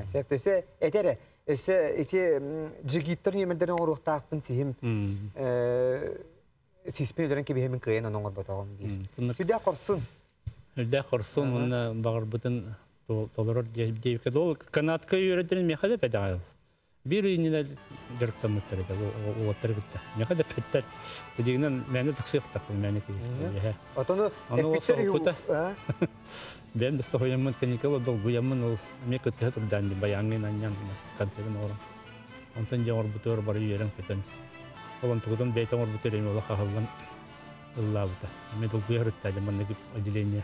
Sebepse etere ese jigitler yemerlerin oğruq taqpın sihim sismin öderen ki bihemin kıyan onun oğur batağım deyir. Sürdüğü korsun. Sürdüğü korsun. Onun bağır bütün толорор дейвке дол канатка үйрөтен мехада педагог. Bir inine direkten mutluydu. O otur gitti. Ne kadar petter. Dediğinden beni taksiyok takım beni ki. Отону Аны эпиктер осы опыта. а? Ben de soyamın kenikala dol bu yamın o mekut hatır dandi bayangın anyan kantegen oran. Ondan jawar butur bari yerim keten. Olan tuğdan beytan or butur emi ola kahallan. Allah buta. Medol bu yarıt tajaman negip acilenya.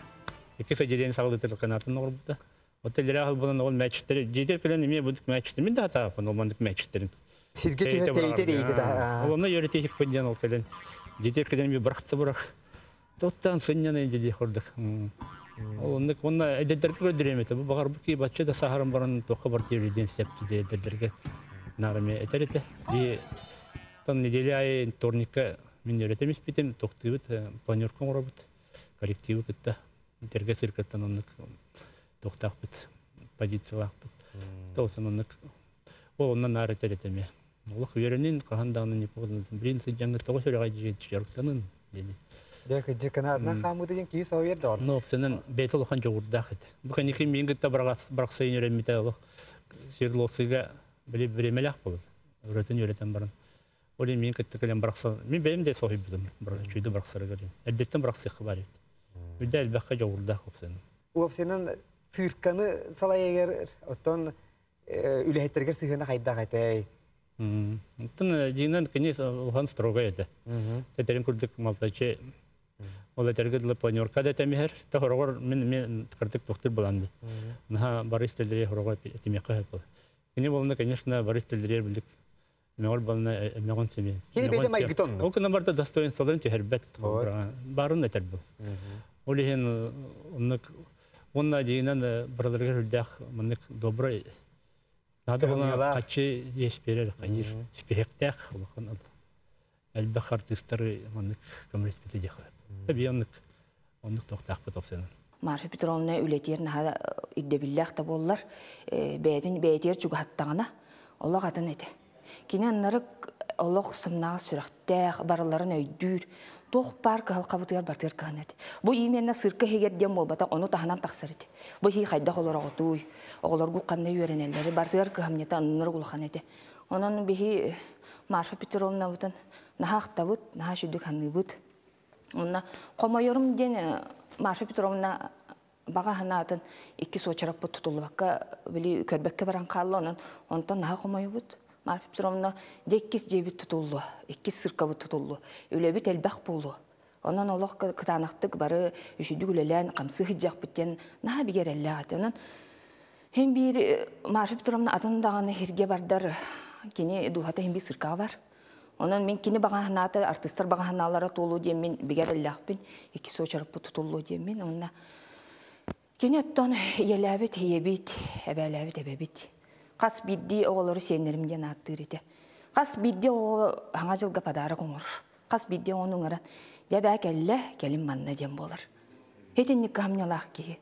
İki acilenya sağlıklı kanatın or buta. Otelleri halbulan ol matchleri. Ciddi kelen emi bulduk matchleri. Min daha tapın olmandık matchlerin. Сирге тейте дейди да. Олонна yöretecek pıncan ol kelen. Ciddi kelen bir bıraktı bırak. Tottan sınyanı ciddi kurduk. Onunla edelerge öldüremedi. Bu bakar bu ki bahçe de saharın baranın toka var diye septi diye edelerge narmaya eterete. Bir tan nedeli ay tornika min yönetemiş bitim toktuğut planörkon orabut kolektivi kitta derge sirkattan onluk toktak bit pozisiyalar bit. Tolsun onluk o ondan nar eterete. Олох үйренин кахандаанын ипозун биринчи жаңы тогуз өрөгө жыгыттанын dedi. Дек жыканатна хамыды ден ки совер дор. No, senin beytel okan jogurdaq edi. Bu kan iki mingitте бирок сайын öğrenmite олох серлосыга билип биремелак болду. Öğreten баран. Оли мingitте келен бирокса, мен бейим де сохи бидим. Бирок чүйдө бироксара келем. Эддеттен бирок сыйкы бар эди. Үдө элбакка жогурдак опсен. Уап сенен цирканы салайгер оттон үлехеттергер сыгына кайда кайтай. Тын жинен кенес охан строго эди. Тетерин курдук малтачы Ola tergid la planyorka da temher ta horogor men kırdık doktor bulandı. Naha baristelleri horogor etimiqa yapıl. Yine bolunda конечно baristelleri bildik. Meğol boluna meğon semi. Yine bede may giton. O kadar da dostoyinstolların teherbet. Barın eter bu. Olihin onna jinen brotherga hüldak menlik dobra. Nada ona kaçı yesperer kayır. Spehektek olkan al. Elbette artistler menlik kamres bitecek. Tabii onluk toktaq bu topsana. Marfa Petrovna ületer naha iddebillah da bollar. Beyter çugattağına Allah adın edi. Kine onları Allah sımnağa süraqtaq baraların öydür. Toq park halqa butyar barter kanat. Bu imenna sırka heger dem bolbata onu tahanan taqsar edi. Bu hi qayda qolar otuy. Oğlar bu qanday öğrenenleri barter qahamneta anlar qulxan edi. Onun bihi Marfa Petrovna butan naha aqtabut, naha şüdük hanıbut. Ona komayyorum den Marfa Petrovna baga hanatın iki soçarap bu tutuldu bakka bili körbekke baran kallı ondan naha komayubut. Marfa Petrovna dekkis cebit tutuldu, iki sırka bu tutuldu. Öyle bir telbaq buldu. Ondan Allah kıtanaqtık barı üşüdük ülelen qamsı hıcaq bitten naha bir gerelle atı. Ondan hem bir Marfa Petrovna atın dağını herge bardar kini duhata hem bir sırka var. Onun men kini bagahnaata artistler bagahnalara tolu diye men bigerellahpin iki soçarıp tutullu diye men onna kini attan yelabet heyebit ebelabet ebebit qas biddi oğulları senlerimden attır edi qas biddi o hanga jılga padara konur qas biddi onun aran debek elle kelim manna dem bolar hetinnik kamnalaq ki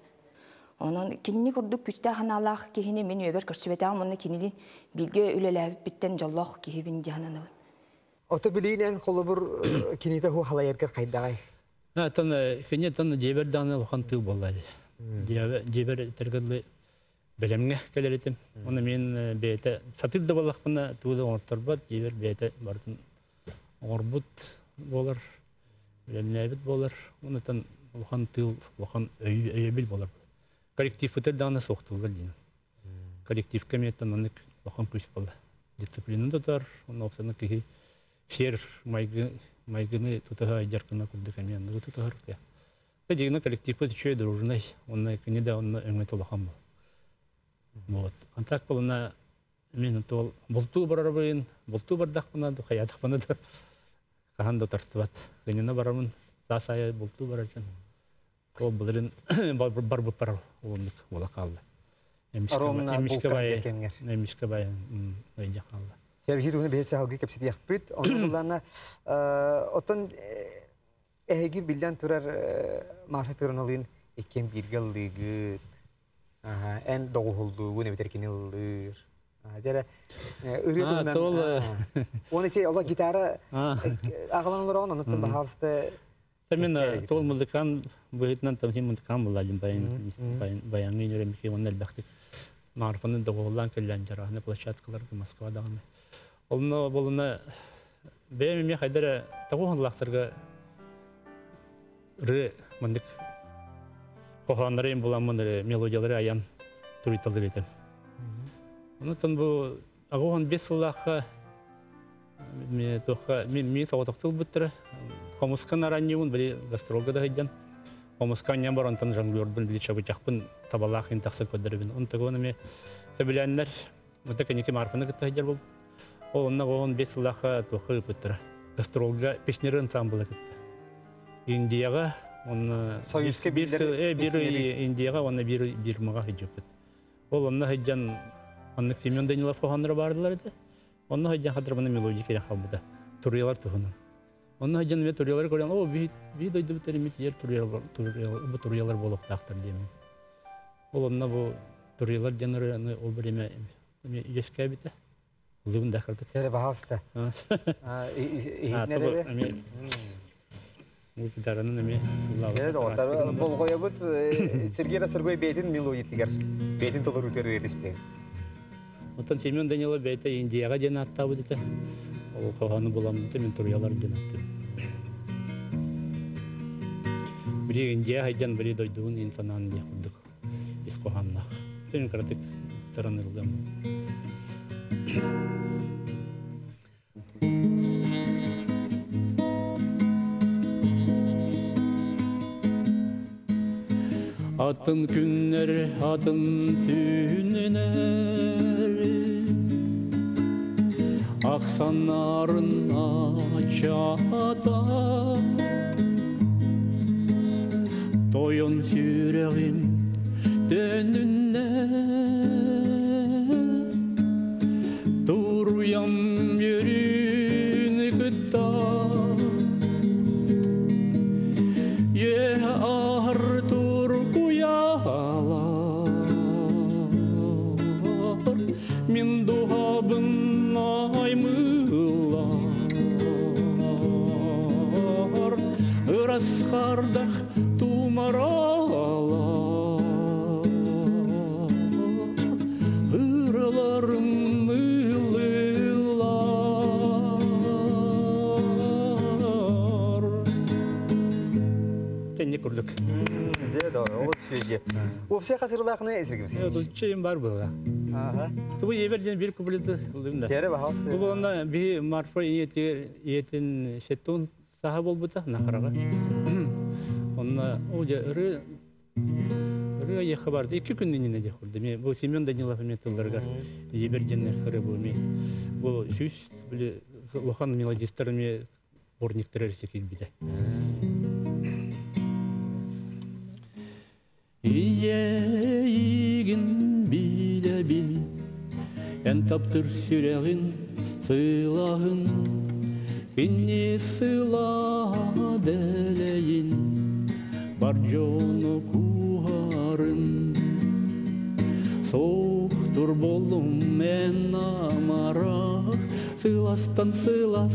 onun kinni kurduk küçte hanalaq kihini men öber körsübetam onu kinilin bilge ülelabet bitten jallah kihibin jahanana Otobilinen kolubur kinite hu halayerger kayday. Ha tan kenya tan jeber dana okan tıl bolladı. Jeber tergedli belemge keleritim. Onu men bete satır da bollaqına tuğda ortarbat jeber bete bartın orbut bolar. Belemlebit bolar. Onu tan okan tıl okan öyebil bolar. Kolektif öter dana soqtuldu dine. Kolektif kemetten onu okan kuş bolla. Disiplininde tutar. Onu opsana ki Şer maygını tutaha jarkına kurduk emin bu tutahar ya. Tejigna kolektifte çöy dururunay. Onlar kini de onlar öngmet olaham. Вот. Antak bolna men tol bultu bararbayın, bultu bardak bana da hayadak bana da kahan da tartbat. Kenina baramın da saya bultu bararcan. O bulların barbut parar olunduk ola kaldı. Emişke bay öyle kaldı. Sevgi bunu behse halgı kapsiti yakpıt. Onun bulana oton ehegi bilden turar Marfa Petrovna'nın iken bir gallığı. En doğulduğu ne biter kinildir. Jere ırıtından. Onu şey Allah gitara ağlanılır onun unuttum bahalsta Тамен тол музыкан быйтнан там хим музыкан буладым баян генерем ки оннал бактык. Марфаны да голлан келлән жараны площадкалар Москвадагы. Олны болуна бәйме хайдара тагын лахтырга ры мындык коханнарым буламын мелодиялары аян туриталдыр итем. Онтон бу агон бесуллаха мен сауатактыл буттыр. Комускан араннюн били гастролга да хидjan. Комускан ямбар онтон жонглёрдун били чабычакпын табалахын таксыр көдөрүбүн. Онтогону ме себиляннер мутакеники марфаны кытайдар бу. Онна гон бесуллаха тохы буттыр. Гастролга песнер ансамблы кытты. Индияга он Союзка бир Индияга он бир мага хиджып. Ол онна хидjan онны Семен Данилов коханнар бардылар да. Онны хидjan хадрабаны мелодия керек хабыда. Туриялар тухуну. Онны хидjan ме туриялар көргөн, о би дойду битеримит ер туриялар болуп тактыр дейм. Ол онна бу туриялар жанры ол биреме ешке бите. Улугун да кырды. Тере бахаста. Bu gitarının emi evet, o bol koyabut Sergey Sergey beytin melodiyetiger. Beytin tolur üter ediste. Ondan Semyon Danilov beyte Indiyaga jenatta bu dite. O kavhanı bulamdı men turyalar jenattı. Biri Indiya haydan biri doyduğun insanan diye kuduk. İskohannak. Senin karatık taranırdım. Atın günler, atın tüneler, aksanların açada, toyun yüreğim dönüne, duruyam yürüyün gıda, min duhabın aymılar ıras kardak tumaralar ırlarım ılılar Tenne kurduk. Да, вот şeyge. O все hasırlaqını esirgimsin. Ya şeyim var bu. Aha. Bu everden bir kubildi buldum. Tere bahas. Bu onda bir marfa yetin şetun sahab olbuta naharaga. Onda o ırı ya habarda 2 günden yine de kurdu. Bu Semyon Danilov metallarga everden hırı bu mi. Bu süs böyle lohan melodistlerimi bornikler çekildi bir de. İyegin bile bil, en taptır süreğin sılağın, beni sıla deleyin, barconu kuharın. Soğuktur bolum en amarak, sılastan sılas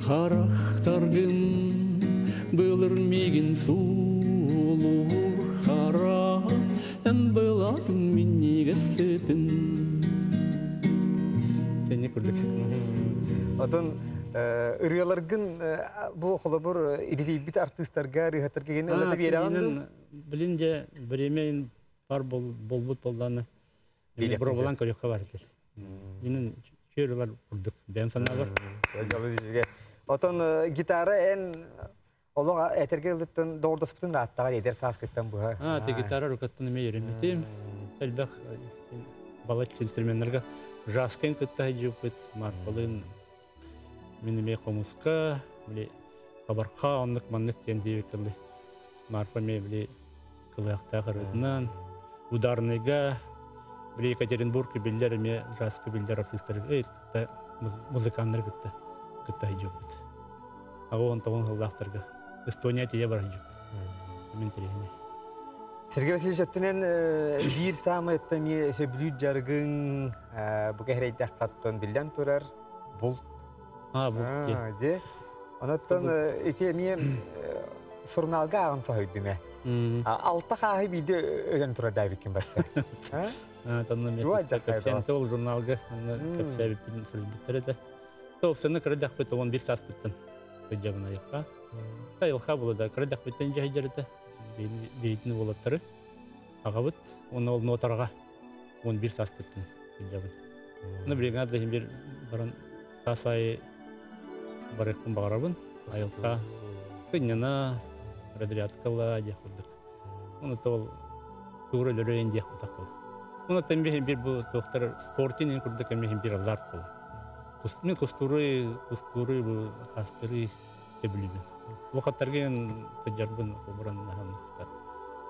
harak targın, bılırmegin sulur. En belatın minniga setin. Seni kurduk. Oton ırıyalargın bu holabur idilibit artistlarga rihatarga gene öyle bir yarandı. Bilince biremeyin par bolbut bollarını. Brovalan koyuqa var. Yine şöyleler kurduk. Ben sana var. Oton gitara en Ola etergelitten doğru sıptın rahattağa eder saskıttan bu ha. Ha, te gitara rokatını me yeremetim. Elbaq balat instrumentlarga jasken kıtta hicupet marpalın minime komuska bile kabarqa onluk manlık tendi kıldı. Marpa me bile kılaqta qarıdından udarnega bile Ekaterinburg biller me jaske biller artistler kıtta muzikanlar kıtta hicupet. Ağon tavon hıllaqtarga Estonya tiye var hicupet. Mentirene. Sergey Vasilyevich öttünen bir samı öttemiye söbülüt jargın bu kehreyde katton bilden turar bul. Ha bu. De. Onattan etemiye сурналга ағын сахойдуме. Алта қағы биді өген тұра дәйбеккен бәтті. Танна мен Юа жақайды кәпсен тол журналга кәпсәбі сүрбіттері де. Тоқсаны кірдіқ біті 11 сас біттін. Көджабына елқа. Елқа болы да кірдіқ біттен жай жерді. Бейтіні болаттары. Аға бұт, оны ол нотарға 11 сас біттін. Көджабын. Оны бригада бір баран тасай барықпын бағарабын. Айылқа кыннана радиаткала жақырдық. Оны тол туғыры лөрейін жақырдық бол. Оны тәмбейін бір бұл тоқтар спортын ең күрдік әмейін бір азарт бол. Мен кустуры бұл қастыры тебілібін. Уақаттарген тәжарбын қобыран нағанлықтар.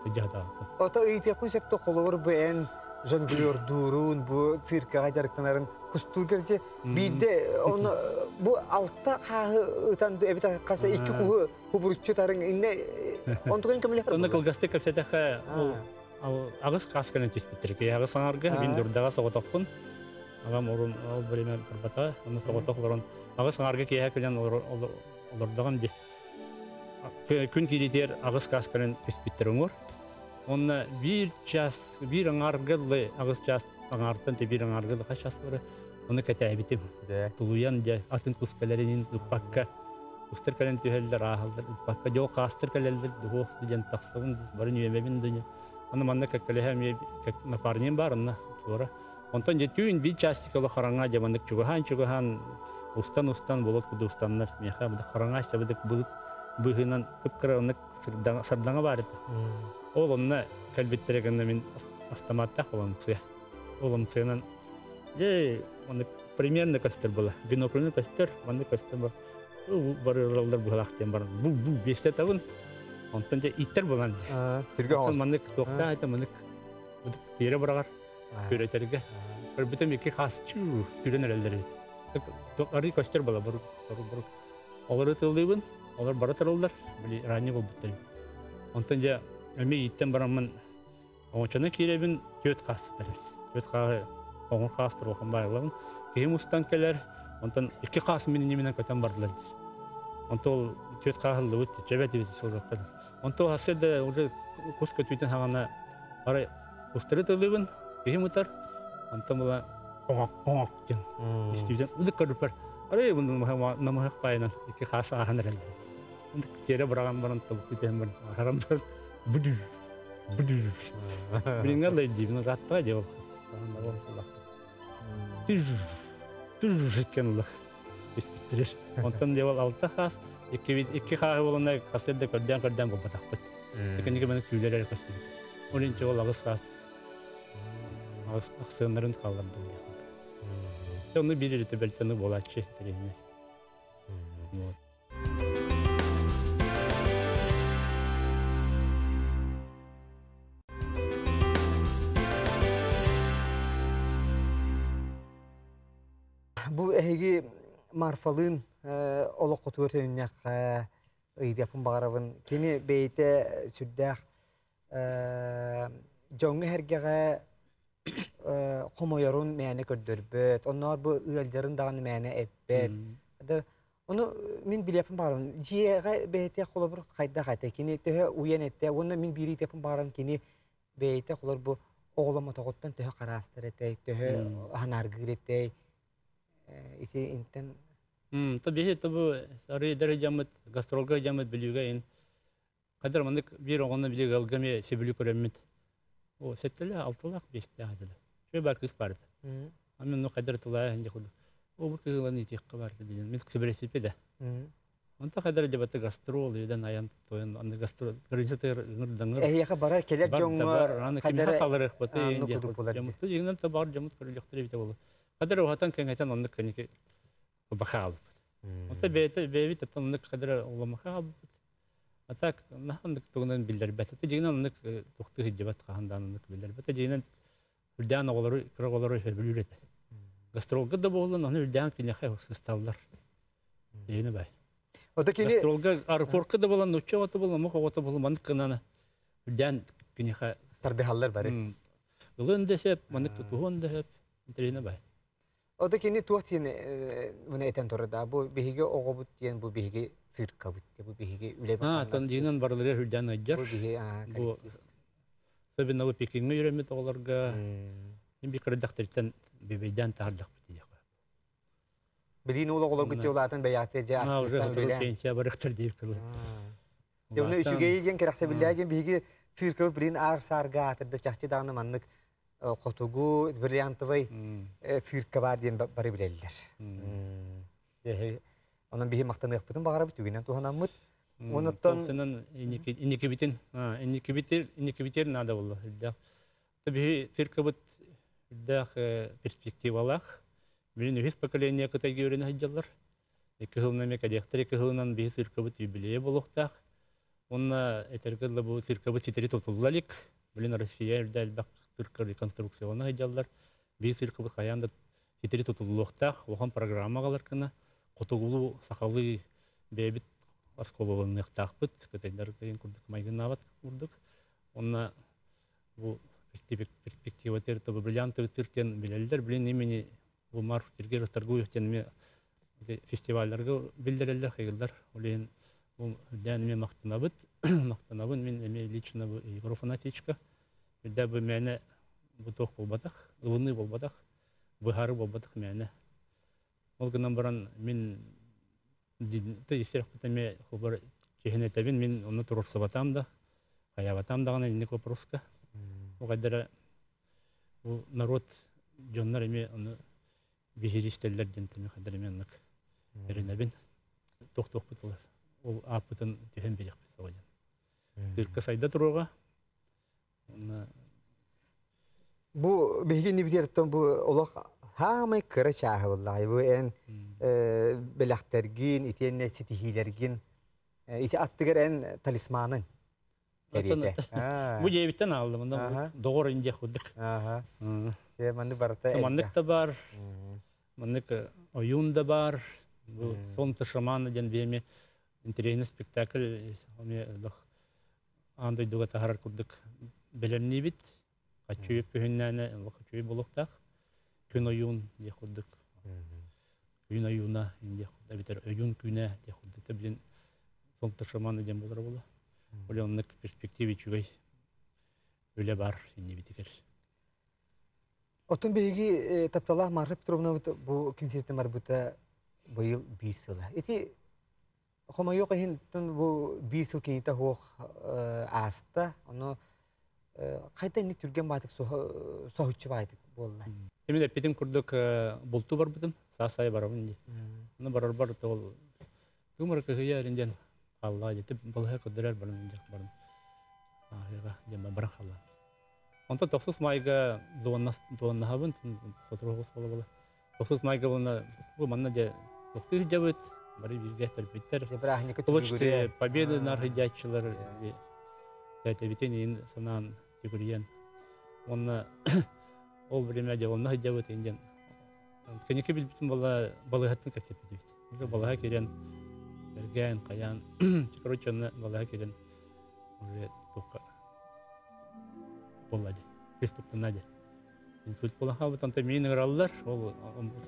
Тәжадағын. Ота ыйтепін септі қолуыр бұен жонглер дурун, бұ циркаға жарықтанарын кустургерде бейді оны бұ алтта қағы ұтанды әбіт қаса екі құғы құбырытчы тарың инне онтығын кәмілі қыр? Оны қылғасты көпсетіқі ағыз қасқанын түспеттір. Ағыз аңарға мен дұрдаға соғытақпын. Ағам орын ол бөлеме бірбата, оны соғытақларын ағыз аңарға кейі көлен олырдағам де. Күн кейдер ағыз қасқанын түспеттір өңір. Онна bir аңаргылы ағыз час аңартын те bir аңаргылы қашас бары оны кәтәбітім. Тулуян де атын күскәлерінен ұппаққа ұстыр кәлен түйелдер ағылдыр ұппаққа жоқ қастыр кәлелдер дұғы студент тақсығын барын үйемебін дүние. Оны манна кәккәлеге напарнен барынна тура. Онтан же түйін bir частикалы қараңа жамандық чугахан ұстан болот күді ұстанлар. Меха бұды қараңа шабыдық бұғынан күпкірі сардаңа бар еді. Ол онына кәлбеттерегенде мен автоматтақ оламция. Оламциянан оны примерно көстер бола. Бинокрылы көстер, оны көстер бар. Бары ұралдар бұғалақтен бар. Бұл бесте табын. Онтан же иттер болан. Түрге оңыз. Манық тоқта айта, манық кері барағар. Көретерге. Бір бүтім екі қасы түрен әрелдер еді. Ары көстер бола. Олар өтілдейбін. Олар бара тұрылдар. Рани бол бұттайым. Онтан же Әме иттен барамын оңчаны керебін төт қастыр. Төт қағы оңыр қастыр оған байылығын. Кейім ұстан келер, онтан екі қасын менің неменен көтен бардылар. Онта ол төт қағылы өтті, жабәді беті сол жоқтады. Онта ол асырды ұлы көз көтуйтін хағана арай ұстыры тұлыбын, кейім ұтар. Онта мұла қоңақ кен. Істейден ұдық көріпер. Арай бұны намағық байынан екі қасы ағын әрелді. Кері бұраған баран табық көтен баран ағарам баран. Budu. Beringat lagi, mana kata aja. Sekian lah. Terus, konten jawab alta khas. Iki khas bolanya kasih dek kerjaan bapak takut. Sekian juga mana kuliah dari pasti. Orang jawab lagas khas. Lagas aksenaran kalam tu. Jadi biri itu bercanda bola cih terima. Bu ehegi marfalın olaq qotuğur tönünek ıydapın bağırabın. Keni beyte süddəq jongu hergeğe qomoyorun meyane kördürböt. Onlar bu ıyljarın dağını meyane ebbet. Onu min bilyapın bağırabın. Jiyeğe beyte qolabır qayda qayda. Keni töhe uyan ette. Onda min biri yapın bağırabın. Keni beyte qolar bu oğlama toğuttan töhe qarastır etey. Töhe hanargır etey. Isi inten. Tabii bu sarı derece jamet gastrolga jamet biliyorga kadar mandık bir oğlanla bile galgame sebili köremmet. O settele 6 lak 5 tane. Şöyle belki ispardı. Ama no kadar tulağa hende kudu. O bu kızların itiqqa vardı bilin. Min ksebresipe de. Onta kadar jabat gastrol yadan ayan toyan anda gastrol gırıcıtır ngırdanır. Yaqa barar keler jonga kadar kalırıq batı indi. Jamuttu jingdan tabar jamut körülüktür bite bolu. Kadar watan kengetan onluk keniki bakal. Onta bevi tatanlık kadar olamaha. Atak nahandık tuğundan bildir. Bete jingdan onluk tuğtu hicbat qahandan onluk bildir. Bete jingdan hüldan oğları kırıqları bilüret. Gastrolga da bolun onu hüldan kenyaha stavlar. Yeni bay. Gastrolga aeroportka da bolan uçağı da bolan muqa bolan mandık kanana. Hüldan kenyaha tarbihallar bari. Gılın desep mandık tuğun desep. Yeni bay. Oda kini tuh tiyan bunu eten torada bu bihige oğobut tiyan bu bihige sirkabut bu bihige üle bakan. Тон жинан барлары хүрдән аҗар. Bu bihi Бу сәбинә бу пекинне йөрәмәт аларга. Ин бик редактордан бебейдан тардык бит. Bilin oğlu gıcılatın beyatı ja artistan Уже böyle. пенсия барыктыр дип кылды. Devne üçüge yiyen keraksa billahi bihige sirkabut bilin ar sarga atırda çahçı dağını manlık qotugu brilliantovay sirkabar diyen bari bilirler. Onun bihi maqtanıq butun bağıra bütügünen tuhanamıt. Onuttan Сенен инеки битер надо булды. Да. Таби циркабыт да перспективалах. Билин үз поколение кытай görен хаҗалар. 2 ел нәмә кадәхтер 2 елнан би циркабыт юбилее булуктак. Онна этергәле бу циркабыт ситери тотыллалык. Билин Россия дәл бак цирк реконструкцияны хаҗалар. Би циркабыт хаянда ситери тотыллыктак, оған программагалар кына котугулу сахалы бебит аскололынных тахпыт, кытайдар кайын курдык майгынават курдык. Онна бу перспектива терто бриллиантовый цирктен билелдер, билен имени бу марф тергер торгуевтен ме фестивальларга билдерелдер хайгылдар. Олен бу дәнме мактанабыт, мактанабын мен эме лично бу еврофанатичка. Билдә бу мәне бу тох булбадак, ылыны булбадак, бу хары булбадак мәне. Ол гынан баран мен Тейсер кутаме хобар чехне табин мен оны турсабатам да, хаябатам да гана инек вопроска. Огадара бу народ жоннар эме аны бихиристеллер дентеме хадыр менник. Эренебин тох бутулар. Ол апытын техен берек бесоган. Бирка сайда турга. bu bihige ni biterton bu olaq hamay kıra çahı vallahi bu en belaktergin itienne sitihilergin iti attıgar en talismanın. Бу жебиттен алдым. Мында догор инде худык. Aha. Şey mandı barata. Мандык та бар. Мандык оюн да бар. Бу сонты шаманы ден беме интересный спектакль. Аме дох андай дуга тахар курдык. Белемни бит. Качуйып күннәне, качуй булуктак. Күн оюн ди курдык. Күн оюна инде худа битер оюн күнә ди курдык. Билен сонты шаманы ден булар була. Олоннык перспективе чугай. Үле бар инде битер. Otun bihige taptalah Marfa Petrovna bu konsertin marbuta bu yıl 20 yıl. Eti Хoma yok hin bu 20 yıl kinita hoq asta onu kayta indi türgen batık sohutçu baydık bolla. Emin epidim kurduk bultu var butum. Sasay var indi. Onu barar bar tol. Tumar ke ya rinden Allah jete bolha kudurar barın jak barın. Ahira jema barın Allah. Onta tofus mayga zona habın sotroğus bola. Tofus mayga bu manna je toftu jabıt bari bir gehter bitter. Ibrahim Получите победы на ходячилар. Это витенин санан фигурен. Он ол время де он нахидявыт инден. Кенеке билбитин балыгаттын как тепе дебит. Уже балыга керен берген каян. Короче, балыга керен уже только боллади. Преступтанади. Инсульт болаха вот анта мен играллар. Ол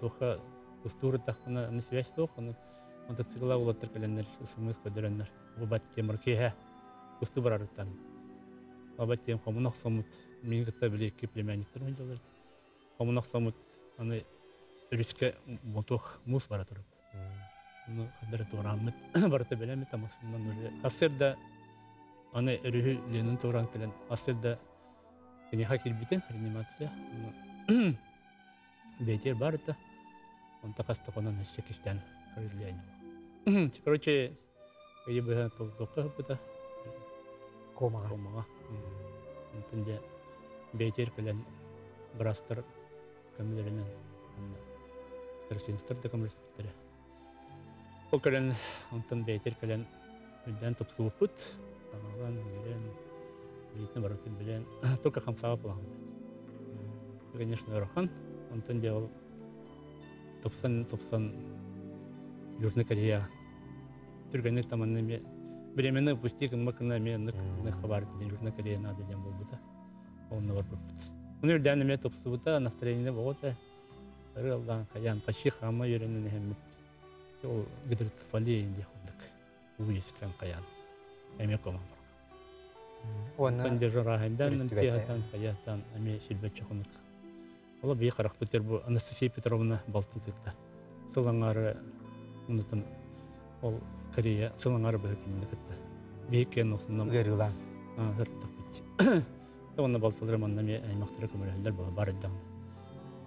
только устуры тахтына на связь тох. Он цикла улаттыр календар смыс көдөрөннөр. Бу батке маркеха усту барарыттан. Абаттем комунак сомут мен кытта биле кеплемениктер менжалар. Комунак сомут аны риске мотох мус баратыр. Ну кадыр турамыт барата белемет тамасынан уже. Асырда аны өрү ленин туран келен. Асырда кене хакил битен реанимация. Бетер барта. Он такаста конан хечкистен. Короче, я бы только это Кома. Интенде бейтер келен брастер камилеринен. Старшинстер да камилеринен. Ол келен онтан бейтер келен үлден топсуупут. Амаган билен бейтне баратын билен только хамсава план. Конечно, рахан онтан де ол топсан Южная Корея. Түргенек таманны временно пустик макна мен на хабар Южная Корея надо дем булбута. Он на варбут. Он үрдәне ме топсубута настроение болота. Рылдан каян почти хама йөренен хәммит. Ул гидрит фали инде ходык. Уйскан каян. Эме кома. Оны Тан дежора хәндан үртүгәтә, тиятан каятан эме силбет чохынык. Ола бий карак бетер бу Анастасия Петровна Балтыкта. Сылаңары унутан ол Корея сылаңары бөкүнү кытта. Бейкен осундан гырылан. хырттык бит. Оны Балтылар манна ме аймактар көмөлөндөр бар иде.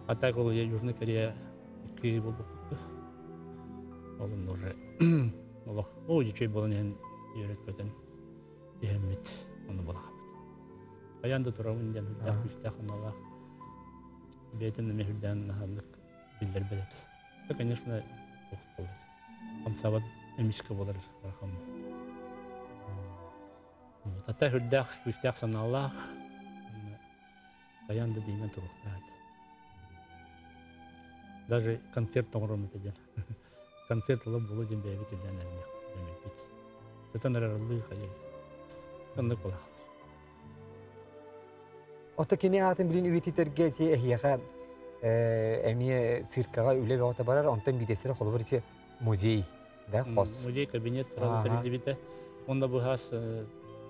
Атак ол Южный Корея ки болду. Олун уже Аллах о ичей болон йөрөт көтөн. Эмит оны була. Аянда турабын ден да күстәхен Аллах. Бетен мехдән ханлык билдер белет. Конечно, тохтол. Амсават эмискә булыр рахам. Тата худдах күстәхен Аллах. Аянда динен турыктат. Даже концерт тоңрым итәдән. Концерт лы булу дин бәйбит идән әле. Демәк. Тата нарарлы хәйер. Аны була. Ота кини атын билин үетитерге те эхияга эми циркага үле бата барар, онтан бидесере холбор иче музей да хос. Музей кабинет трибите. Онда бу хас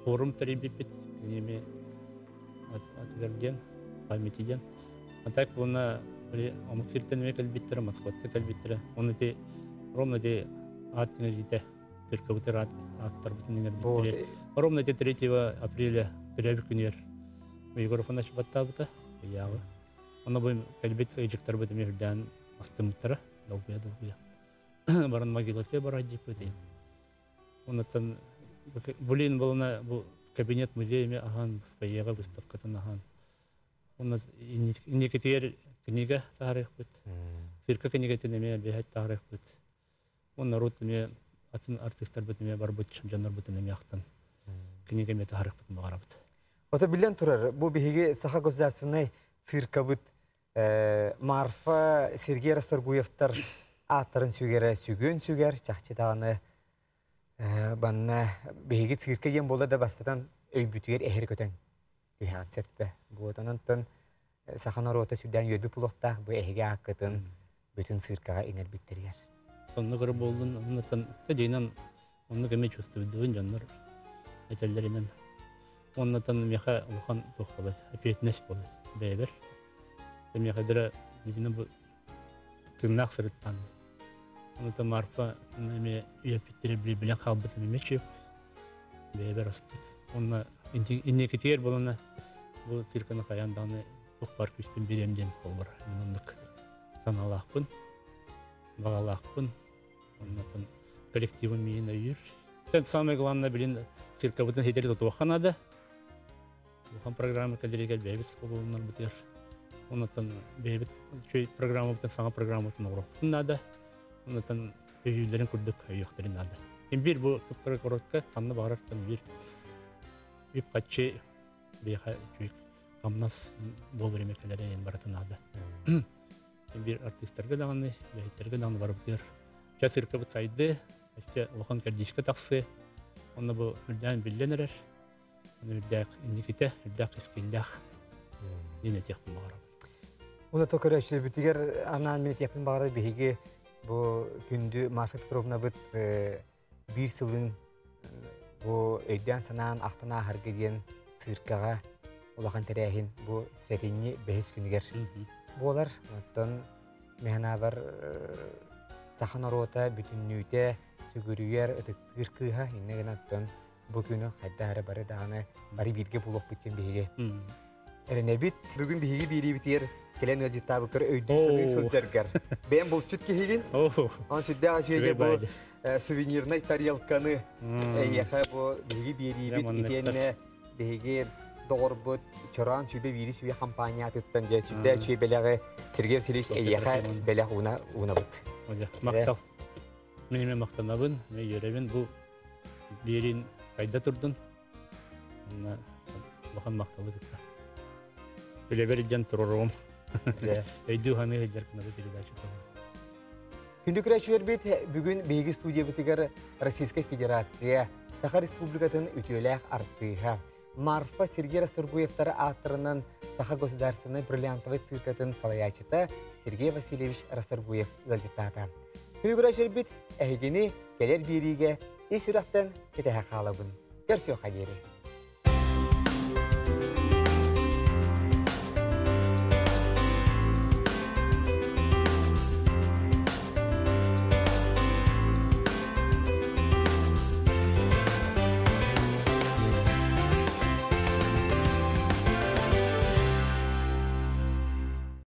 форум трибит неме атверген памятиден. Атак буна омук сиртенме калбиттер, маскотта калбиттер. Оны те ровно те атнелите циркабытыр аттар бутыннер биттер. Ровно те 3 апреля требикнер. Егоров наш баттабыта яғы. Оны бұл кәлбет әйжіктер бұды мерден астымыттары долгуя. Барын могиласе бар әдеп өтейін. Онытын бұлейін болына бұл кабинет музейме аған, фойеға выставкатын аған. Оны инекетер книга тарих бұд. Цирка книгетін еме бейхет тарих бұд. Оны народ еме атын артистер бұд бар бұд, жанар бұд еме ақтан. Книга ме тарих бұд мағара бұд. Ота билен турар, бу биһиги Саха государственный циркабыт Марфа Сергей Расторгуевтар аттарын сүгер, чахчытағаны банна биһиги цирка ем болды да бастатан өйбүтүгер эхер көтен түйхат сетті. Бу отанантын Сахана рота сүден йөрбі пулуқтақ бу эхеге аққытын бүтін циркаға инер биттерігер. Сонны көрі болдың, оннатан тәдейнен онны көме чөстібідуын жаннар әтелдерінен. Оннатан меха улхан тух болот, апетнес болот. Бәбер. Меха дира дизине бу тыннак сырыттан. Оннатан Марфа неме япиттер билен халбыт мемечеп. Бәбер астык. Онна иннекетер болона бу цирканы каянданы тух бар күспен беремден болбар. Минундык саналакпын. Багалакпын. Оннатан коллективын мейин өйір. Самое главное, блин, циркабытын хетере тотуаханада. Улхан программы кәлдерегел бәйбіт сколуыннан бұтыр. Онытын бәйбіт чөй программа бұтын саңа программа бұтын ұғырақтын нада. Онытын өйілерін күрдік өйіқтірін нада. Бір бұл күпкірі коротқа қанны бағырақтан бір үп қатчы бейха чөй қамнас бол ремекелерін баратын нада. Бір артистерге дағаны, бәйіттерге дағаны бар бұтыр. Ча цирка бұт сайды, улхан кәрдишке тақсы. Оны бұл үлдән білденерер. Үрдәк индиките, үрдәк искиллях. Дине тех багара. Уна токара шилбитигер анан мен тепин багара биһиги бу күндү Марфа Петровна бит бир сылын бу өйдән санаан актана харгеден циркага улахан терәһин бу сәринни бәһис күнигер. Болар оттан механа бар Сахана рота бүтүннүтә сүгүрүер ытыктыр кыха иннеген оттан bu günü hatta bari dağına bari bilgi bulup bitin bihi. Erenebit bugün bihi biri bitir. Kelen ödü tabuklar ödüm sanı sözlerger. Ben bu çüt kehigin. On südde aşıya bu suvenirnay tariyalkanı. Yaha bu bihi biri bit idene bihi doğru bu çoran sübe biri sübe kampanya tuttan diye südde sübe belage Sergey Siliş yaha belag una bit. Maktal. Benim maktanabın ve yörevin bu birin kayda turdun. Bakın maktalı gitti. Böyle vereceğim tururum. Eydu hani hediyelerine de bir daha çıkalım. Gündük reçüler bit bugün bilgi stüdyo bitigar Российская Федерация Saha Respublikasının ütüylək arttığı. Marfa Sergey Rastorguyevtara atırının Саха государственной бриллиантовой циркатын салаячыта Сергей Васильевич Расторгуев ылдыттата. Күнігіра жербіт әйгені келер беріге ес үрақтан кетәхі қалабын. Көрсеу қадері.